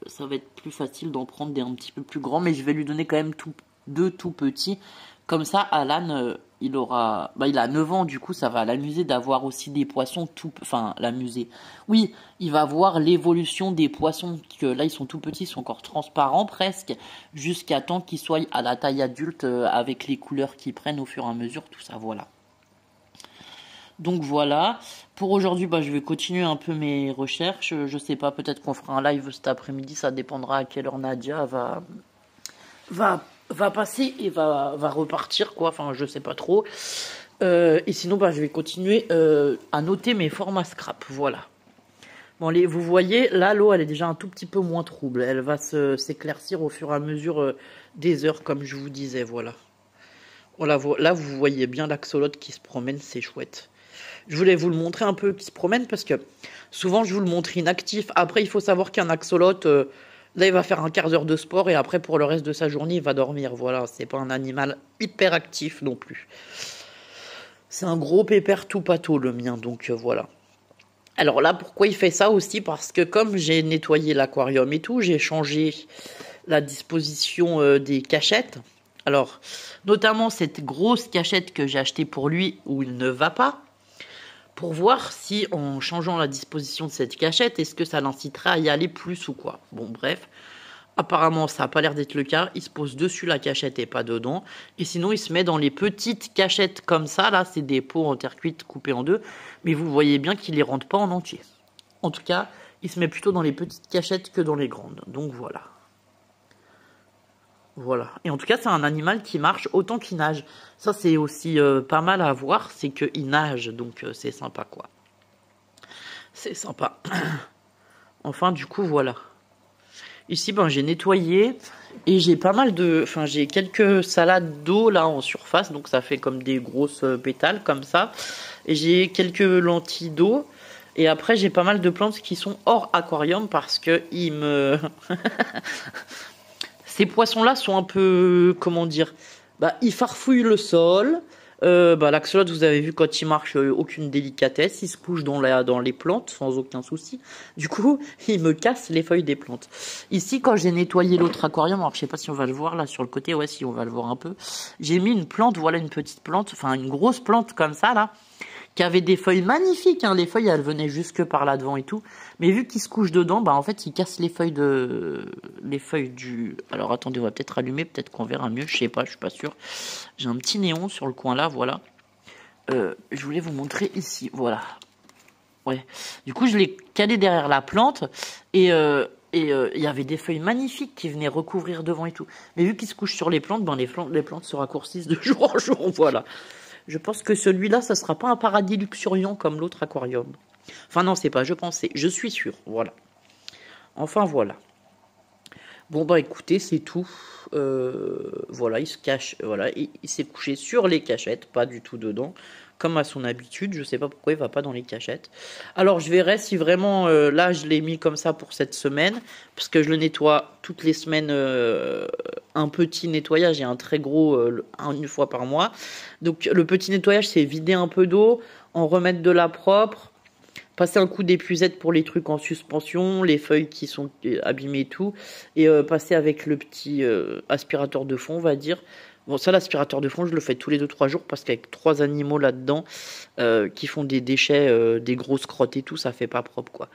ça va être plus facile d'en prendre des un petit peu plus grands. Mais je vais lui donner quand même deux tout petits. Comme ça, Alan, il a 9 ans. Du coup, ça va l'amuser d'avoir aussi des poissons l'amuser. Oui, il va voir l'évolution des poissons. Que là, ils sont tout petits, ils sont encore transparents presque. Jusqu'à temps qu'ils soient à la taille adulte avec les couleurs qu'ils prennent au fur et à mesure. Tout ça, voilà. Donc voilà. Pour aujourd'hui, je vais continuer un peu mes recherches. Je sais pas, peut-être qu'on fera un live cet après-midi. Ça dépendra à quelle heure Nadia va passer et va repartir, quoi. Enfin, je sais pas trop. Et sinon, je vais continuer à noter mes formats scrap. Voilà. Bon, vous voyez, là, l'eau, elle est déjà un tout petit peu moins trouble. Elle va s'éclaircir au fur et à mesure des heures, comme je vous disais, voilà. Voilà, là, vous voyez bien l'axolote qui se promène, c'est chouette. Je voulais vous le montrer un peu qui se promène parce que souvent, je vous le montre inactif. Après, il faut savoir qu'un axolote... là, il va faire un quart d'heure de sport et après, pour le reste de sa journée, il va dormir. Voilà, c'est pas un animal hyper actif non plus. C'est un gros pépère tout pâteau, le mien, donc voilà. Alors là, pourquoi il fait ça aussi? Parce que comme j'ai nettoyé l'aquarium et tout, j'ai changé la disposition des cachettes. Alors, notamment cette grosse cachette que j'ai achetée pour lui où il ne va pas. Pour voir si, en changeant la disposition de cette cachette, est-ce que ça l'inciterait à y aller plus ou quoi. Bon, bref. Apparemment, ça n'a pas l'air d'être le cas. Il se pose dessus la cachette et pas dedans. Et sinon, il se met dans les petites cachettes comme ça. Là, c'est des pots en terre cuite coupés en deux. Mais vous voyez bien qu'il ne les rentre pas en entier. En tout cas, il se met plutôt dans les petites cachettes que dans les grandes. Donc, voilà. Voilà. Et en tout cas, c'est un animal qui marche autant qu'il nage. Ça, c'est aussi pas mal à voir. C'est qu'il nage. Donc, c'est sympa, quoi. C'est sympa. Enfin, du coup, voilà. Ici, j'ai nettoyé. Et j'ai pas mal de... Enfin, j'ai quelques salades d'eau, là, en surface. Donc, ça fait comme des grosses pétales, comme ça. Et j'ai quelques lentilles d'eau. Et après, j'ai pas mal de plantes qui sont hors aquarium parce que ils me... Ces poissons-là sont un peu, comment dire, ils farfouillent le sol. L'axolote, vous avez vu, quand il marche, aucune délicatesse. Il se couche dans les plantes sans aucun souci. Du coup, il me casse les feuilles des plantes. Ici, quand j'ai nettoyé l'autre aquarium, alors je sais pas si on va le voir là sur le côté, ouais, si on va le voir un peu. J'ai mis une plante, voilà une petite plante, enfin une grosse plante comme ça là, qui avait des feuilles magnifiques, hein. Les feuilles, elles venaient jusque par là devant et tout. Mais vu qu'il se couche dedans, en fait, il casse les feuilles du... Alors, attendez, on va peut-être allumer, peut-être qu'on verra mieux, je sais pas, je suis pas sûr. J'ai un petit néon sur le coin là, voilà. Je voulais vous montrer ici, voilà. Ouais. Du coup, je l'ai calé derrière la plante et il y avait des feuilles magnifiques qui venaient recouvrir devant et tout. Mais vu qu'il se couche sur les plantes, les plantes se raccourcissent de jour en jour, voilà. Je pense que celui-là, ça sera pas un paradis luxuriant comme l'autre aquarium. Enfin non, c'est pas, je pensais, je suis sûr, voilà. Enfin voilà. Bon bah écoutez, c'est tout. Voilà, il se cache, voilà, il s'est couché sur les cachettes, pas du tout dedans, comme à son habitude. Je sais pas pourquoi il va pas dans les cachettes. Alors je verrai si vraiment là je l'ai mis comme ça pour cette semaine, parce que je le nettoie toutes les semaines, un petit nettoyage et un très gros une fois par mois. Donc le petit nettoyage c'est vider un peu d'eau, en remettre de la propre. Passer un coup d'épuisette pour les trucs en suspension, les feuilles qui sont abîmées et tout. Et passer avec le petit aspirateur de fond, on va dire. Bon, ça, l'aspirateur de fond, je le fais tous les 2-3 jours parce qu'avec 3 animaux là-dedans qui font des déchets, des grosses crottes et tout, ça fait pas propre, quoi.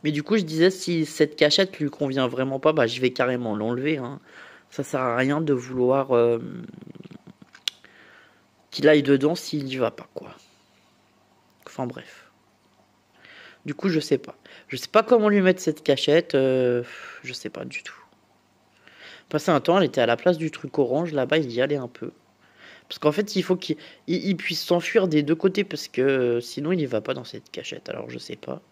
Mais du coup, je disais, si cette cachette lui convient vraiment pas, bah, je vais carrément l'enlever, hein. Ça sert à rien de vouloir qu'il aille dedans s'il y va pas, quoi. Enfin, bref. Du coup, je sais pas. Je sais pas comment lui mettre cette cachette. Je sais pas du tout. Passé un temps, elle était à la place du truc orange. Là-bas, il y allait un peu. Parce qu'en fait, il faut qu'il puisse s'enfuir des deux côtés. Parce que sinon, il y va pas dans cette cachette. Alors, je sais pas.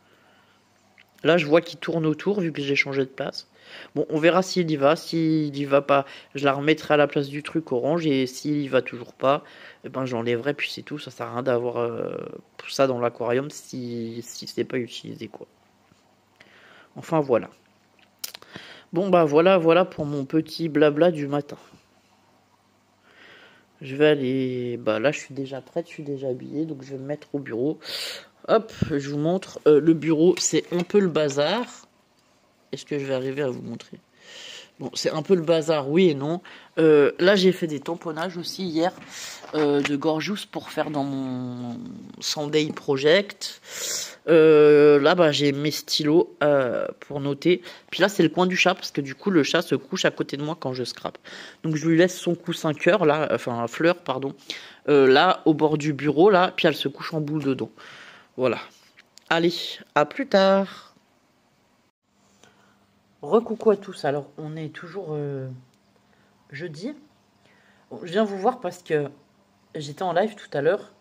Là, je vois qu'il tourne autour vu que j'ai changé de place. Bon, on verra s'il y va. S'il y va pas, je la remettrai à la place du truc orange. Et s'il y va toujours pas, eh ben, j'enlèverai. Puis c'est tout. Ça sert à rien d'avoir ça dans l'aquarium si c'est pas utilisé, quoi. Enfin, voilà. Bon, bah voilà pour mon petit blabla du matin. Je vais aller... Bah là, je suis déjà prête, je suis déjà habillée, donc je vais me mettre au bureau. Hop, je vous montre. Le bureau, c'est un peu le bazar. Est-ce que je vais arriver à vous montrer? Bon, c'est un peu le bazar, oui et non. Là, j'ai fait des tamponnages aussi hier de Gorgeous pour faire dans mon Sunday Project. Là, bah, j'ai mes stylos pour noter. Puis là, c'est le coin du chat parce que du coup, le chat se couche à côté de moi quand je scrape. Donc, je lui laisse son coussin cœur, là, enfin, fleur, pardon, là, au bord du bureau, là. Puis elle se couche en boule dedans. Voilà. Allez, à plus tard. Recoucou à tous. Alors, on est toujours jeudi. Bon, je viens vous voir parce que j'étais en live tout à l'heure.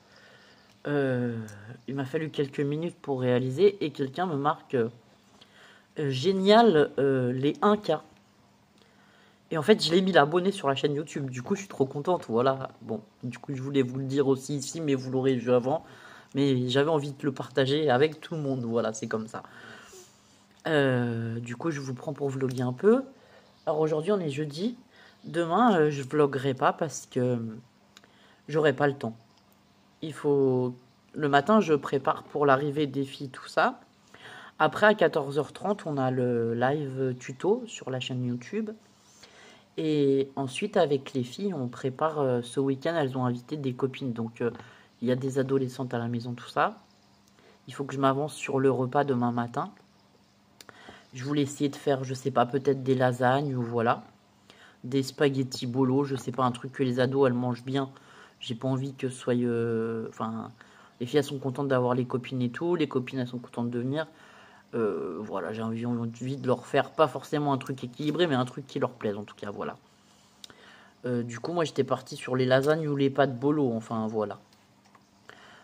Il m'a fallu quelques minutes pour réaliser et quelqu'un me marque génial les 1K. Et en fait, je l'ai mis l'abonné sur la chaîne YouTube. Du coup, je suis trop contente. Voilà. Bon, du coup, je voulais vous le dire aussi ici, mais vous l'aurez vu avant. Mais j'avais envie de le partager avec tout le monde. Voilà, c'est comme ça. Du coup, je vous prends pour vlogger un peu. Alors aujourd'hui, on est jeudi. Demain, je vloggerai pas parce que j'aurai pas le temps. Il faut... Le matin, je prépare pour l'arrivée des filles, tout ça. Après, à 14h30, on a le live tuto sur la chaîne YouTube. Et ensuite, avec les filles, on prépare... ce week-end, elles ont invité des copines. Donc, il y a des adolescentes à la maison, tout ça. Il faut que je m'avance sur le repas demain matin. Je voulais essayer de faire, je sais pas, peut-être des lasagnes ou voilà. Des spaghettis bolo, je sais pas, un truc que les ados, elles mangent bien. J'ai pas envie que ce soit... Enfin, les filles, elles sont contentes d'avoir les copines et tout. Les copines, elles sont contentes de venir. Voilà, j'ai envie de leur faire, pas forcément un truc équilibré, mais un truc qui leur plaise, en tout cas, voilà. Du coup, moi, j'étais parti sur les lasagnes ou les pâtes bolo, enfin, voilà.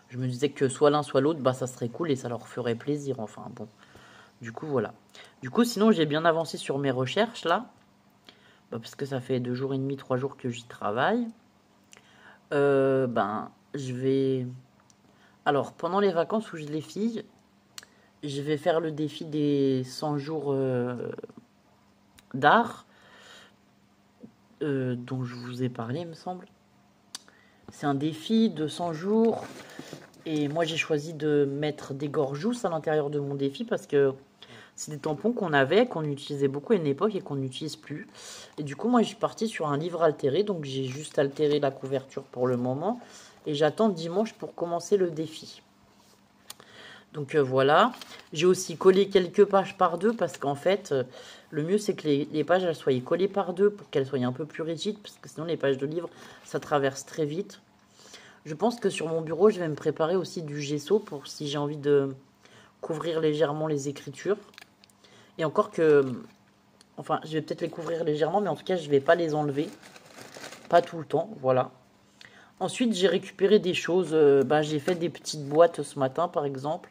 Je me disais que soit l'un, soit l'autre, bah, ça serait cool et ça leur ferait plaisir, enfin, bon. Du coup, voilà. Du coup, sinon, j'ai bien avancé sur mes recherches, là. Bah, parce que ça fait 2 jours et demi, 3 jours que j'y travaille. Ben, je vais... Alors, pendant les vacances où j'ai les filles, je vais faire le défi des 100 jours d'art, dont je vous ai parlé, il me semble. C'est un défi de 100 jours. Et moi, j'ai choisi de mettre des gorgeous à l'intérieur de mon défi parce que c'est des tampons qu'on avait, qu'on utilisait beaucoup à une époque et qu'on n'utilise plus. Et du coup, moi, je suis partie sur un livre altéré. Donc, j'ai juste altéré la couverture pour le moment. Et j'attends dimanche pour commencer le défi. Donc, voilà. J'ai aussi collé quelques pages par deux parce qu'en fait, le mieux, c'est que les pages, elles soient collées par deux pour qu'elles soient un peu plus rigides. Parce que sinon, les pages de livre, ça traverse très vite. Je pense que sur mon bureau, je vais me préparer aussi du gesso pour si j'ai envie de couvrir légèrement les écritures. Et encore que... Enfin, je vais peut-être les couvrir légèrement, mais en tout cas, je ne vais pas les enlever. Pas tout le temps, voilà. Ensuite, j'ai récupéré des choses. J'ai fait des petites boîtes ce matin, par exemple.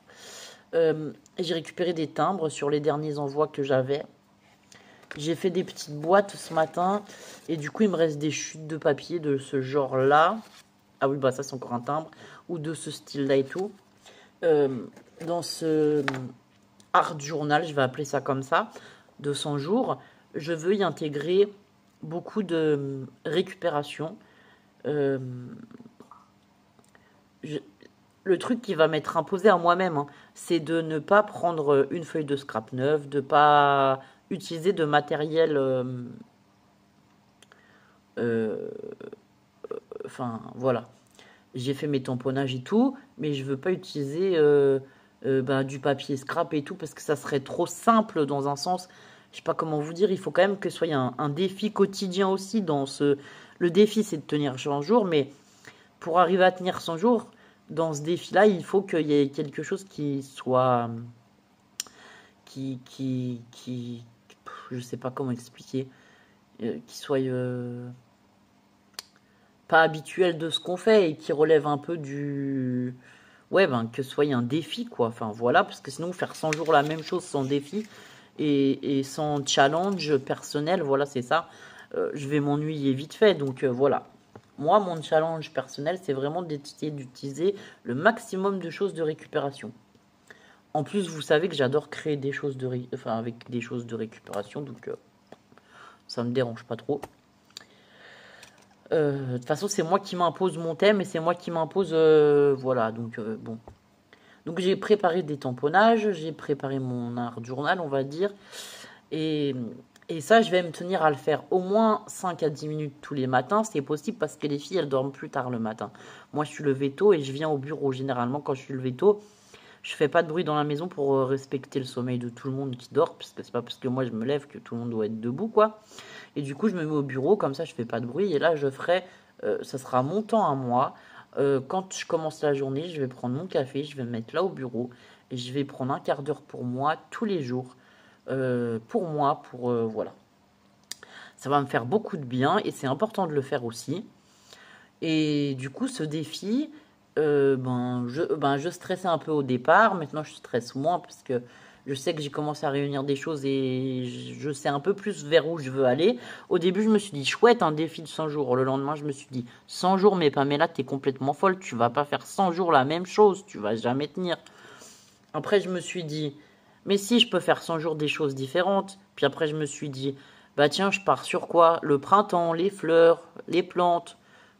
J'ai récupéré des timbres sur les derniers envois que j'avais. J'ai fait des petites boîtes ce matin. Et du coup, il me reste des chutes de papier de ce genre-là. Ah oui, bah ça, c'est encore un timbre. Ou de ce style-là et tout. Dans ce art journal, je vais appeler ça comme ça, de 100 jours, je veux y intégrer beaucoup de récupération. Euh, je- le truc qui va m'être imposé à moi-même, hein, c'est de ne pas prendre une feuille de scrap neuve, de pas utiliser de matériel. Euh, enfin, voilà. J'ai fait mes tamponnages et tout, mais je veux pas utiliser bah, du papier scrap et tout parce que ça serait trop simple dans un sens. Je sais pas comment vous dire. Il faut quand même que ce soit un défi quotidien aussi dans ce. Le défi, c'est de tenir 100 jours, mais pour arriver à tenir 100 jours, dans ce défi-là, il faut qu'il y ait quelque chose qui soit. Qui je sais pas comment expliquer. Qui soit. Pas habituel de ce qu'on fait et qui relève un peu du. Ouais, ben, que ce soit un défi, quoi. Enfin, voilà, parce que sinon, faire 100 jours la même chose sans défi et sans challenge personnel, voilà, c'est ça. Je vais m'ennuyer vite fait, donc voilà. Moi, mon challenge personnel, c'est vraiment d'essayer d'utiliser le maximum de choses de récupération. En plus, vous savez que j'adore créer des choses enfin, avec des choses de récupération, donc ça me dérange pas trop. De toute façon, c'est moi qui m'impose mon thème et c'est moi qui m'impose. Voilà, donc bon. Donc j'ai préparé des tamponnages, j'ai préparé mon art journal, on va dire. Et, et ça, je vais me tenir à le faire au moins 5 à 10 minutes tous les matins. C'est possible parce que les filles, elles dorment plus tard le matin. Moi, je suis levé tôt et je viens au bureau. Généralement, quand je suis levé tôt, je fais pas de bruit dans la maison pour respecter le sommeil de tout le monde qui dort. Parce que c'est pas parce que moi je me lève que tout le monde doit être debout, quoi. Et du coup, je me mets au bureau, comme ça, je fais pas de bruit. Et là, je ferai, ça sera mon temps à moi. Quand je commence la journée, je vais prendre mon café, je vais me mettre là au bureau et je vais prendre un quart d'heure pour moi tous les jours. Pour moi, pour voilà. Ça va me faire beaucoup de bien et c'est important de le faire aussi. Et du coup, ce défi, je stressais un peu au départ. Maintenant, je stresse moins parce que je sais que j'ai commencé à réunir des choses et je sais un peu plus vers où je veux aller. Au début, je me suis dit, chouette, un défi de 100 jours. Le lendemain, je me suis dit, 100 jours, mais Pamela, t'es complètement folle. Tu vas pas faire 100 jours la même chose. Tu vas jamais tenir. Après, je me suis dit, mais si, je peux faire 100 jours des choses différentes. Puis après, je me suis dit, bah tiens, je pars sur quoi? Le printemps, les fleurs, les plantes,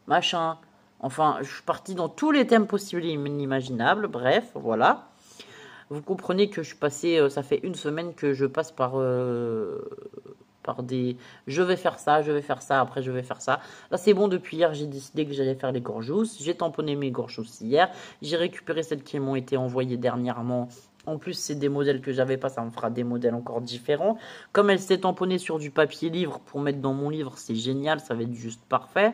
machin. Enfin, je suis parti dans tous les thèmes possibles et inimaginables. Bref, voilà. Vous comprenez que je suis passé, ça fait une semaine que je passe par des. Je vais faire ça, après je vais faire ça. Là, c'est bon, depuis hier, j'ai décidé que j'allais faire les gorgeous. J'ai tamponné mes gorgeous hier. J'ai récupéré celles qui m'ont été envoyées dernièrement. En plus, c'est des modèles que j'avais pas, ça me fera des modèles encore différents. Comme elle s'est tamponnée sur du papier livre pour mettre dans mon livre, c'est génial, ça va être juste parfait.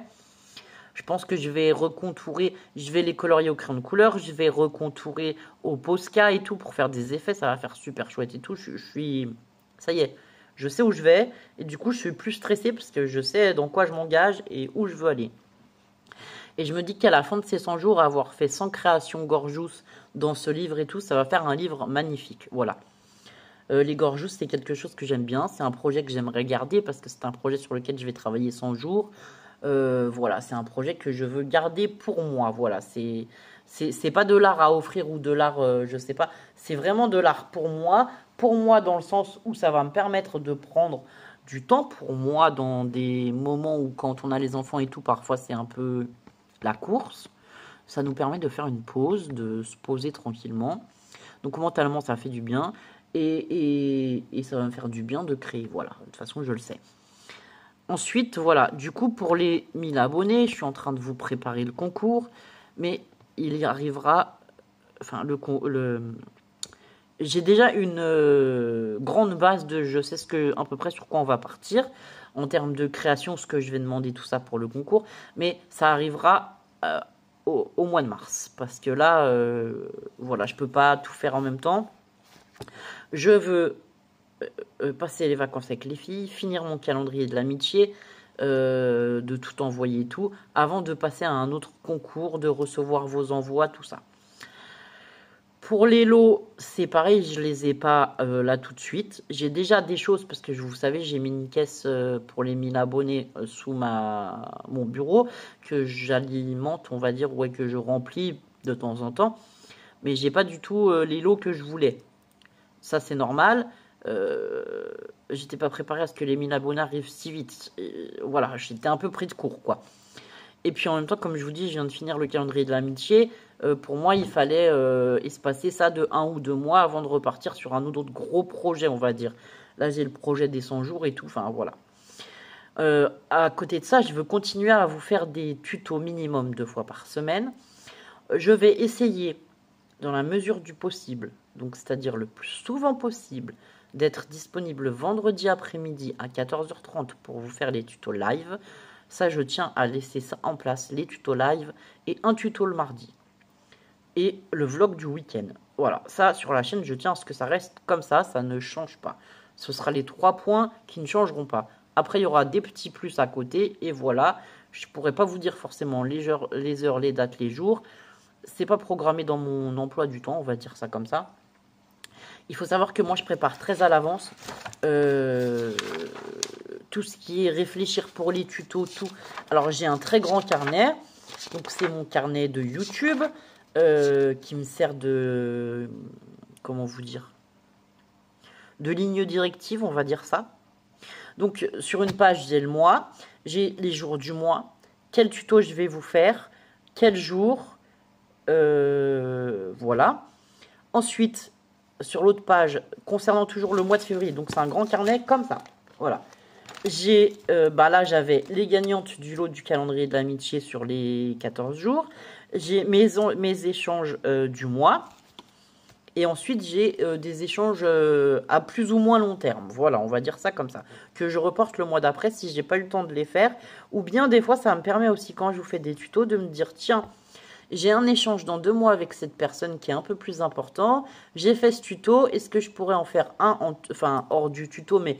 Je pense que je vais recontourer, je vais les colorier au crayon de couleur, je vais recontourer au Posca et tout pour faire des effets, ça va faire super chouette et tout. Je suis, ça y est, je sais où je vais et du coup je suis plus stressé parce que je sais dans quoi je m'engage et où je veux aller. Et je me dis qu'à la fin de ces 100 jours, avoir fait 100 créations gorgeous dans ce livre et tout, ça va faire un livre magnifique. Voilà. Les gorgeous, c'est quelque chose que j'aime bien. C'est un projet que j'aimerais garder parce que c'est un projet sur lequel je vais travailler 100 jours. Voilà, c'est un projet que je veux garder pour moi. Voilà, c'est pas de l'art à offrir ou de l'art, je sais pas. C'est vraiment de l'art pour moi dans le sens où ça va me permettre de prendre du temps pour moi dans des moments où quand on a les enfants et tout, parfois c'est un peu la course. Ça nous permet de faire une pause, de se poser tranquillement. Donc mentalement, ça fait du bien et ça va me faire du bien de créer. Voilà, de toute façon, je le sais. Ensuite, voilà, du coup, pour les 1000 abonnés, je suis en train de vous préparer le concours, mais il y arrivera. Enfin, j'ai déjà une grande base de. Je sais à peu près sur quoi on va partir en termes de création, ce que je vais demander, tout ça pour le concours, mais ça arrivera au mois de mars, parce que là, voilà, je peux pas tout faire en même temps. Je veux passer les vacances avec les filles, finir mon calendrier de l'amitié, de tout envoyer et tout, avant de passer à un autre concours, de recevoir vos envois, tout ça. Pour les lots, c'est pareil, je les ai pas là tout de suite. J'ai déjà des choses parce que vous savez, j'ai mis une caisse pour les 1000 abonnés sous mon bureau que j'alimente, on va dire, ouais, que je remplis de temps en temps. Mais j'ai pas du tout les lots que je voulais. Ça, c'est normal. J'étais pas préparé à ce que les 1000 abonnés arrivent si vite. Voilà, j'étais un peu pris de court, quoi. Et puis en même temps, comme je vous dis, je viens de finir le calendrier de l'amitié. Pour moi, il fallait espacer ça de 1 ou 2 mois avant de repartir sur un autre gros projet, on va dire. Là, j'ai le projet des 100 jours et tout. Enfin, voilà. À côté de ça, je veux continuer à vous faire des tutos minimum 2 fois par semaine. Je vais essayer, dans la mesure du possible, donc c'est-à-dire le plus souvent possible, d'être disponible vendredi après-midi à 14h30 pour vous faire les tutos live. Ça, je tiens à laisser ça en place, les tutos live et un tuto le mardi. Et le vlog du week-end. Voilà, ça, sur la chaîne, je tiens à ce que ça reste comme ça ne change pas. Ce sera les 3 points qui ne changeront pas. Après, il y aura des petits plus à côté, et voilà. Je ne pourrais pas vous dire forcément les heures, les dates, les jours. C'est pas programmé dans mon emploi du temps, on va dire ça comme ça. Il faut savoir que moi, je prépare très à l'avance tout ce qui est réfléchir pour les tutos, tout. Alors, j'ai un très grand carnet. Donc, c'est mon carnet de YouTube qui me sert de... Comment vous dire? De ligne directive, on va dire ça. Donc, sur une page, j'ai le mois. J'ai les jours du mois. Quel tuto je vais vous faire? Quel jour? Voilà. Ensuite, sur l'autre page, concernant toujours le mois de février, donc c'est un grand carnet comme ça. Voilà. J'ai, là, j'avais les gagnantes du lot du calendrier de l'amitié sur les 14 jours. J'ai mes échanges du mois. Et ensuite, j'ai des échanges à plus ou moins long terme. Voilà, on va dire ça comme ça. Que je reporte le mois d'après si j'ai pas eu le temps de les faire. Ou bien, des fois, ça me permet aussi, quand je vous fais des tutos, de me dire, tiens, j'ai un échange dans 2 mois avec cette personne qui est un peu plus important. J'ai fait ce tuto. Est-ce que je pourrais en faire enfin, hors du tuto, mais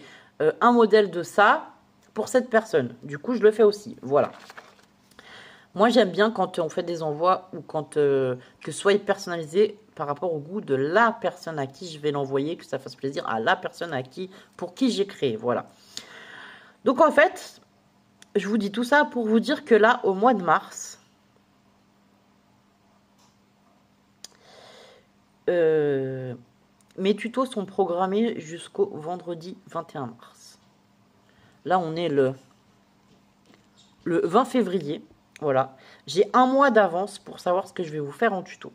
un modèle de ça pour cette personne? Du coup, je le fais aussi. Voilà. Moi, j'aime bien quand on fait des envois ou quand que ce soit personnalisé par rapport au goût de la personne à qui je vais l'envoyer, que ça fasse plaisir à la personne pour qui j'ai créé. Voilà. Donc, en fait, je vous dis tout ça pour vous dire que là, au mois de mars, mes tutos sont programmés jusqu'au vendredi 21 mars. Là, on est le 20 février. Voilà. J'ai un mois d'avance pour savoir ce que je vais vous faire en tuto.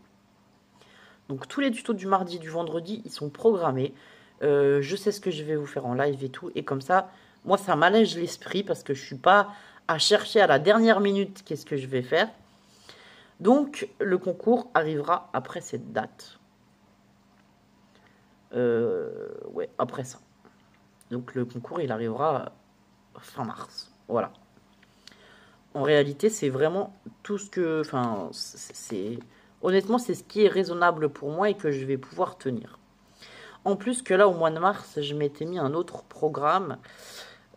Donc, tous les tutos du mardi et du vendredi, ils sont programmés. Je sais ce que je vais vous faire en live et tout. Et comme ça, moi, ça m'allège l'esprit parce que je ne suis pas à chercher à la dernière minute qu'est-ce que je vais faire. Donc, le concours arrivera après cette date. Ouais, après ça. Donc, le concours, il arrivera fin mars. Voilà. En réalité, c'est vraiment tout ce que... Enfin, honnêtement, c'est ce qui est raisonnable pour moi et que je vais pouvoir tenir. En plus que là, au mois de mars, je m'étais mis un autre programme.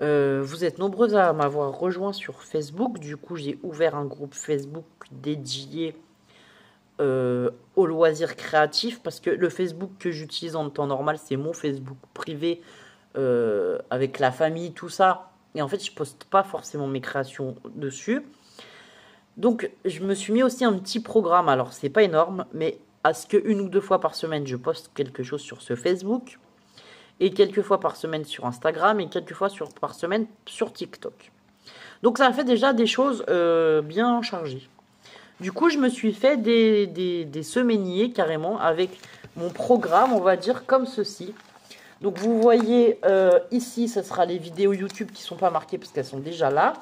Vous êtes nombreux à m'avoir rejoint sur Facebook. Du coup, j'ai ouvert un groupe Facebook dédié au loisir créatif. Parce que le Facebook que j'utilise en temps normal, c'est mon Facebook privé avec la famille, tout ça. Et en fait, je poste pas forcément mes créations dessus. Donc, je me suis mis aussi un petit programme. Alors, c'est pas énorme, mais à ce que 1 ou 2 fois par semaine, je poste quelque chose sur ce Facebook. Et quelques fois par semaine sur Instagram. Et quelques fois par semaine sur TikTok. Donc, ça fait déjà des choses bien chargées. Du coup, je me suis fait des semainiers carrément avec mon programme, on va dire, comme ceci. Donc, vous voyez ici, ce sera les vidéos YouTube qui ne sont pas marquées parce qu'elles sont déjà là.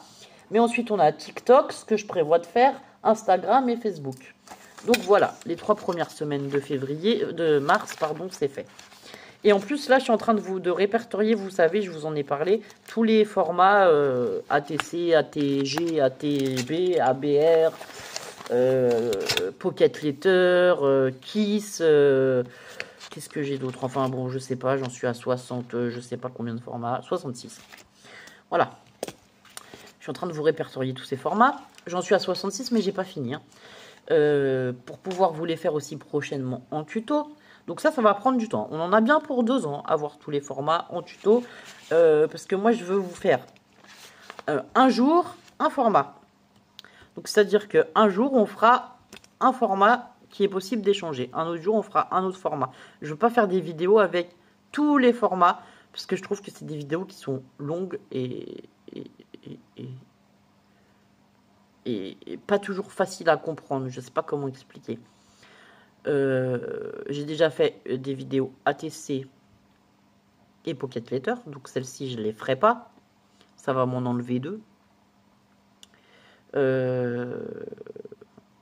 Mais ensuite, on a TikTok, ce que je prévois de faire, Instagram et Facebook. Donc, voilà, les 3 premières semaines de mars, c'est fait. Et en plus, là, je suis en train de répertorier, vous savez, je vous en ai parlé, tous les formats ATC, ATG, ATB, ABR, Pocket Letter, Kiss... Qu'est-ce que j'ai d'autre? Enfin bon, je sais pas, j'en suis à 60, je sais pas combien de formats, 66. Voilà. Je suis en train de vous répertorier tous ces formats. J'en suis à 66, mais j'ai pas fini. Hein. pour pouvoir vous les faire aussi prochainement en tuto. Donc ça va prendre du temps. On en a bien pour 2 ans, avoir tous les formats en tuto. Parce que moi, je veux vous faire un jour, un format. Donc c'est-à-dire qu'un jour, on fera un format qui est possible d'échanger. Un autre jour, on fera un autre format. Je ne veux pas faire des vidéos avec tous les formats, parce que je trouve que c'est des vidéos qui sont longues et pas toujours faciles à comprendre. Je ne sais pas comment expliquer. J'ai déjà fait des vidéos ATC et Pocket Letter, donc celle-ci je ne les ferai pas, ça va m'en enlever 2.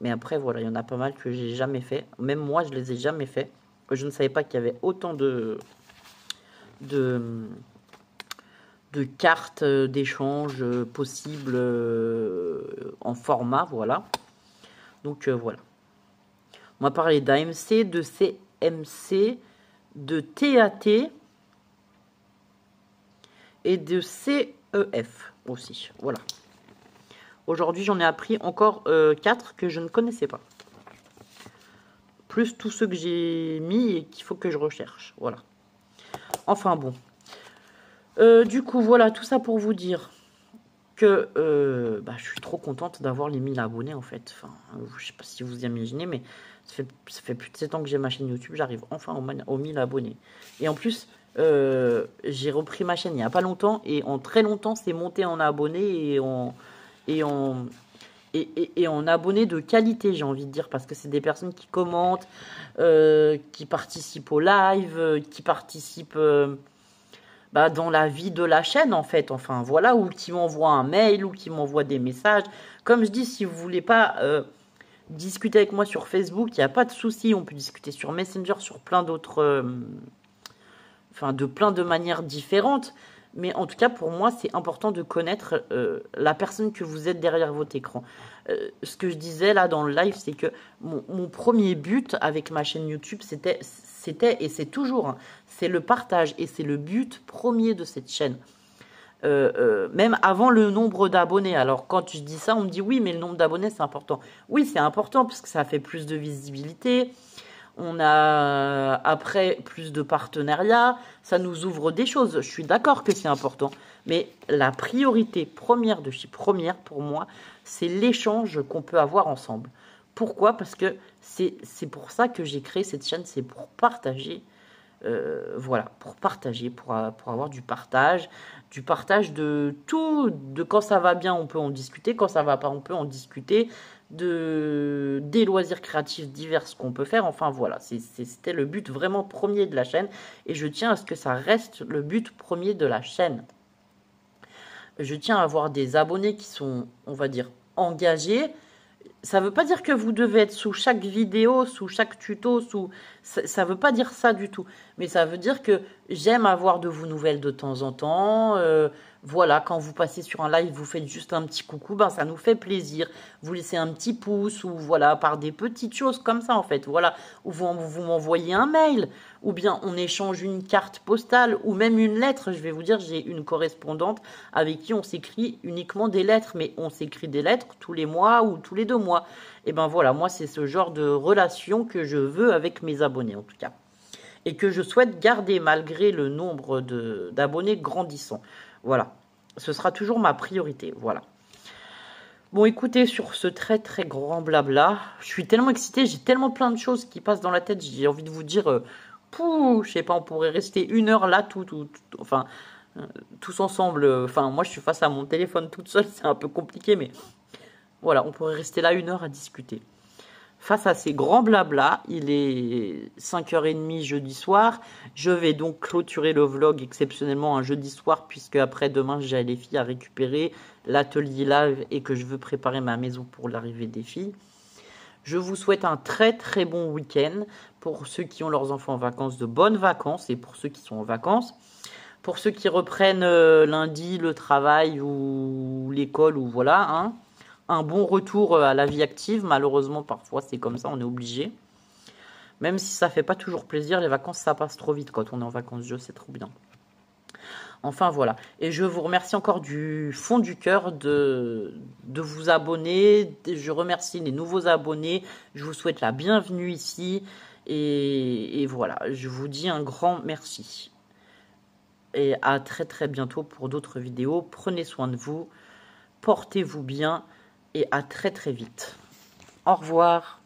Mais après voilà, il y en a pas mal que j'ai jamais fait, même moi je les ai jamais fait. Je ne savais pas qu'il y avait autant de cartes d'échange possibles en format, voilà. Donc voilà. On va parler d'AMC, de CMC, de TAT et de CEF aussi. Voilà. Aujourd'hui, j'en ai appris encore 4 que je ne connaissais pas. Plus tous ceux que j'ai mis et qu'il faut que je recherche. Voilà. Enfin bon. Du coup, voilà, tout ça pour vous dire que je suis trop contente d'avoir les 1000 abonnés en fait. Enfin, je sais pas si vous imaginez, mais ça fait plus de 7 ans que j'ai ma chaîne YouTube, j'arrive enfin aux 1000 abonnés. Et en plus, j'ai repris ma chaîne il n'y a pas longtemps, et en très longtemps, c'est monté en abonnés et en abonnés de qualité, j'ai envie de dire, parce que c'est des personnes qui commentent, qui participent au live, qui participent dans la vie de la chaîne, en fait. Enfin, voilà, ou qui m'envoient un mail, ou qui m'envoient des messages. Comme je dis, si vous voulez pas discuter avec moi sur Facebook, il n'y a pas de souci, on peut discuter sur Messenger, sur plein d'autres... de plein de manières différentes. Mais en tout cas, pour moi, c'est important de connaître la personne que vous êtes derrière votre écran. Ce que je disais là dans le live, c'est que mon premier but avec ma chaîne YouTube, c'était et c'est toujours, hein, c'est le partage. Et c'est le but premier de cette chaîne. Même avant le nombre d'abonnés. Alors quand je dis ça, on me dit oui, mais le nombre d'abonnés, c'est important. Oui, c'est important parce que ça fait plus de visibilité. On a après plus de partenariats, ça nous ouvre des choses. Je suis d'accord que c'est important, mais la priorité première de chez Première pour moi, c'est l'échange qu'on peut avoir ensemble. Pourquoi? Parce que c'est pour ça que j'ai créé cette chaîne, c'est pour partager. Voilà, pour partager, pour avoir du partage de tout, de quand ça va bien, on peut en discuter, quand ça va pas, on peut en discuter, des loisirs créatifs divers qu'on peut faire, enfin voilà, c'était le but vraiment premier de la chaîne, et je tiens à ce que ça reste le but premier de la chaîne. Je tiens à avoir des abonnés qui sont, on va dire, engagés. Ça ne veut pas dire que vous devez être sous chaque vidéo, sous chaque tuto, ça ne veut pas dire ça du tout. Mais ça veut dire que j'aime avoir de vos nouvelles de temps en temps. Voilà, quand vous passez sur un live, vous faites juste un petit coucou, ça nous fait plaisir. Vous laissez un petit pouce, ou voilà, par des petites choses comme ça en fait. Voilà, ou vous m'envoyez un mail, ou bien on échange une carte postale, ou même une lettre. Je vais vous dire, j'ai une correspondante avec qui on s'écrit uniquement des lettres, mais on s'écrit des lettres tous les mois ou tous les 2 mois. Et ben voilà, moi c'est ce genre de relation que je veux avec mes abonnés en tout cas. Et que je souhaite garder malgré le nombre d'abonnés grandissant. Voilà, ce sera toujours ma priorité, voilà. Bon, écoutez, sur ce très très grand blabla, je suis tellement excitée, j'ai tellement plein de choses qui passent dans la tête, j'ai envie de vous dire, je sais pas, on pourrait rester 1 heure là, enfin, tous ensemble, enfin, moi je suis face à mon téléphone toute seule, c'est un peu compliqué, mais voilà, on pourrait rester là 1 heure à discuter. Face à ces grands blabla, il est 5h30 jeudi soir. Je vais donc clôturer le vlog exceptionnellement un jeudi soir, puisque après demain j'ai les filles à récupérer, l'atelier live, et que je veux préparer ma maison pour l'arrivée des filles. Je vous souhaite un très très bon week-end. Pour ceux qui ont leurs enfants en vacances, de bonnes vacances, et pour ceux qui sont en vacances. Pour ceux qui reprennent lundi le travail ou l'école, ou voilà, hein. Un bon retour à la vie active. Malheureusement, parfois, c'est comme ça, on est obligé. Même si ça fait pas toujours plaisir, les vacances, ça passe trop vite quand on est en vacances. Je sais trop bien. Enfin voilà. Et je vous remercie encore du fond du cœur de vous abonner. Je remercie les nouveaux abonnés. Je vous souhaite la bienvenue ici. Et voilà, je vous dis un grand merci. Et à très très bientôt pour d'autres vidéos. Prenez soin de vous. Portez-vous bien. Et à très très vite. Au revoir.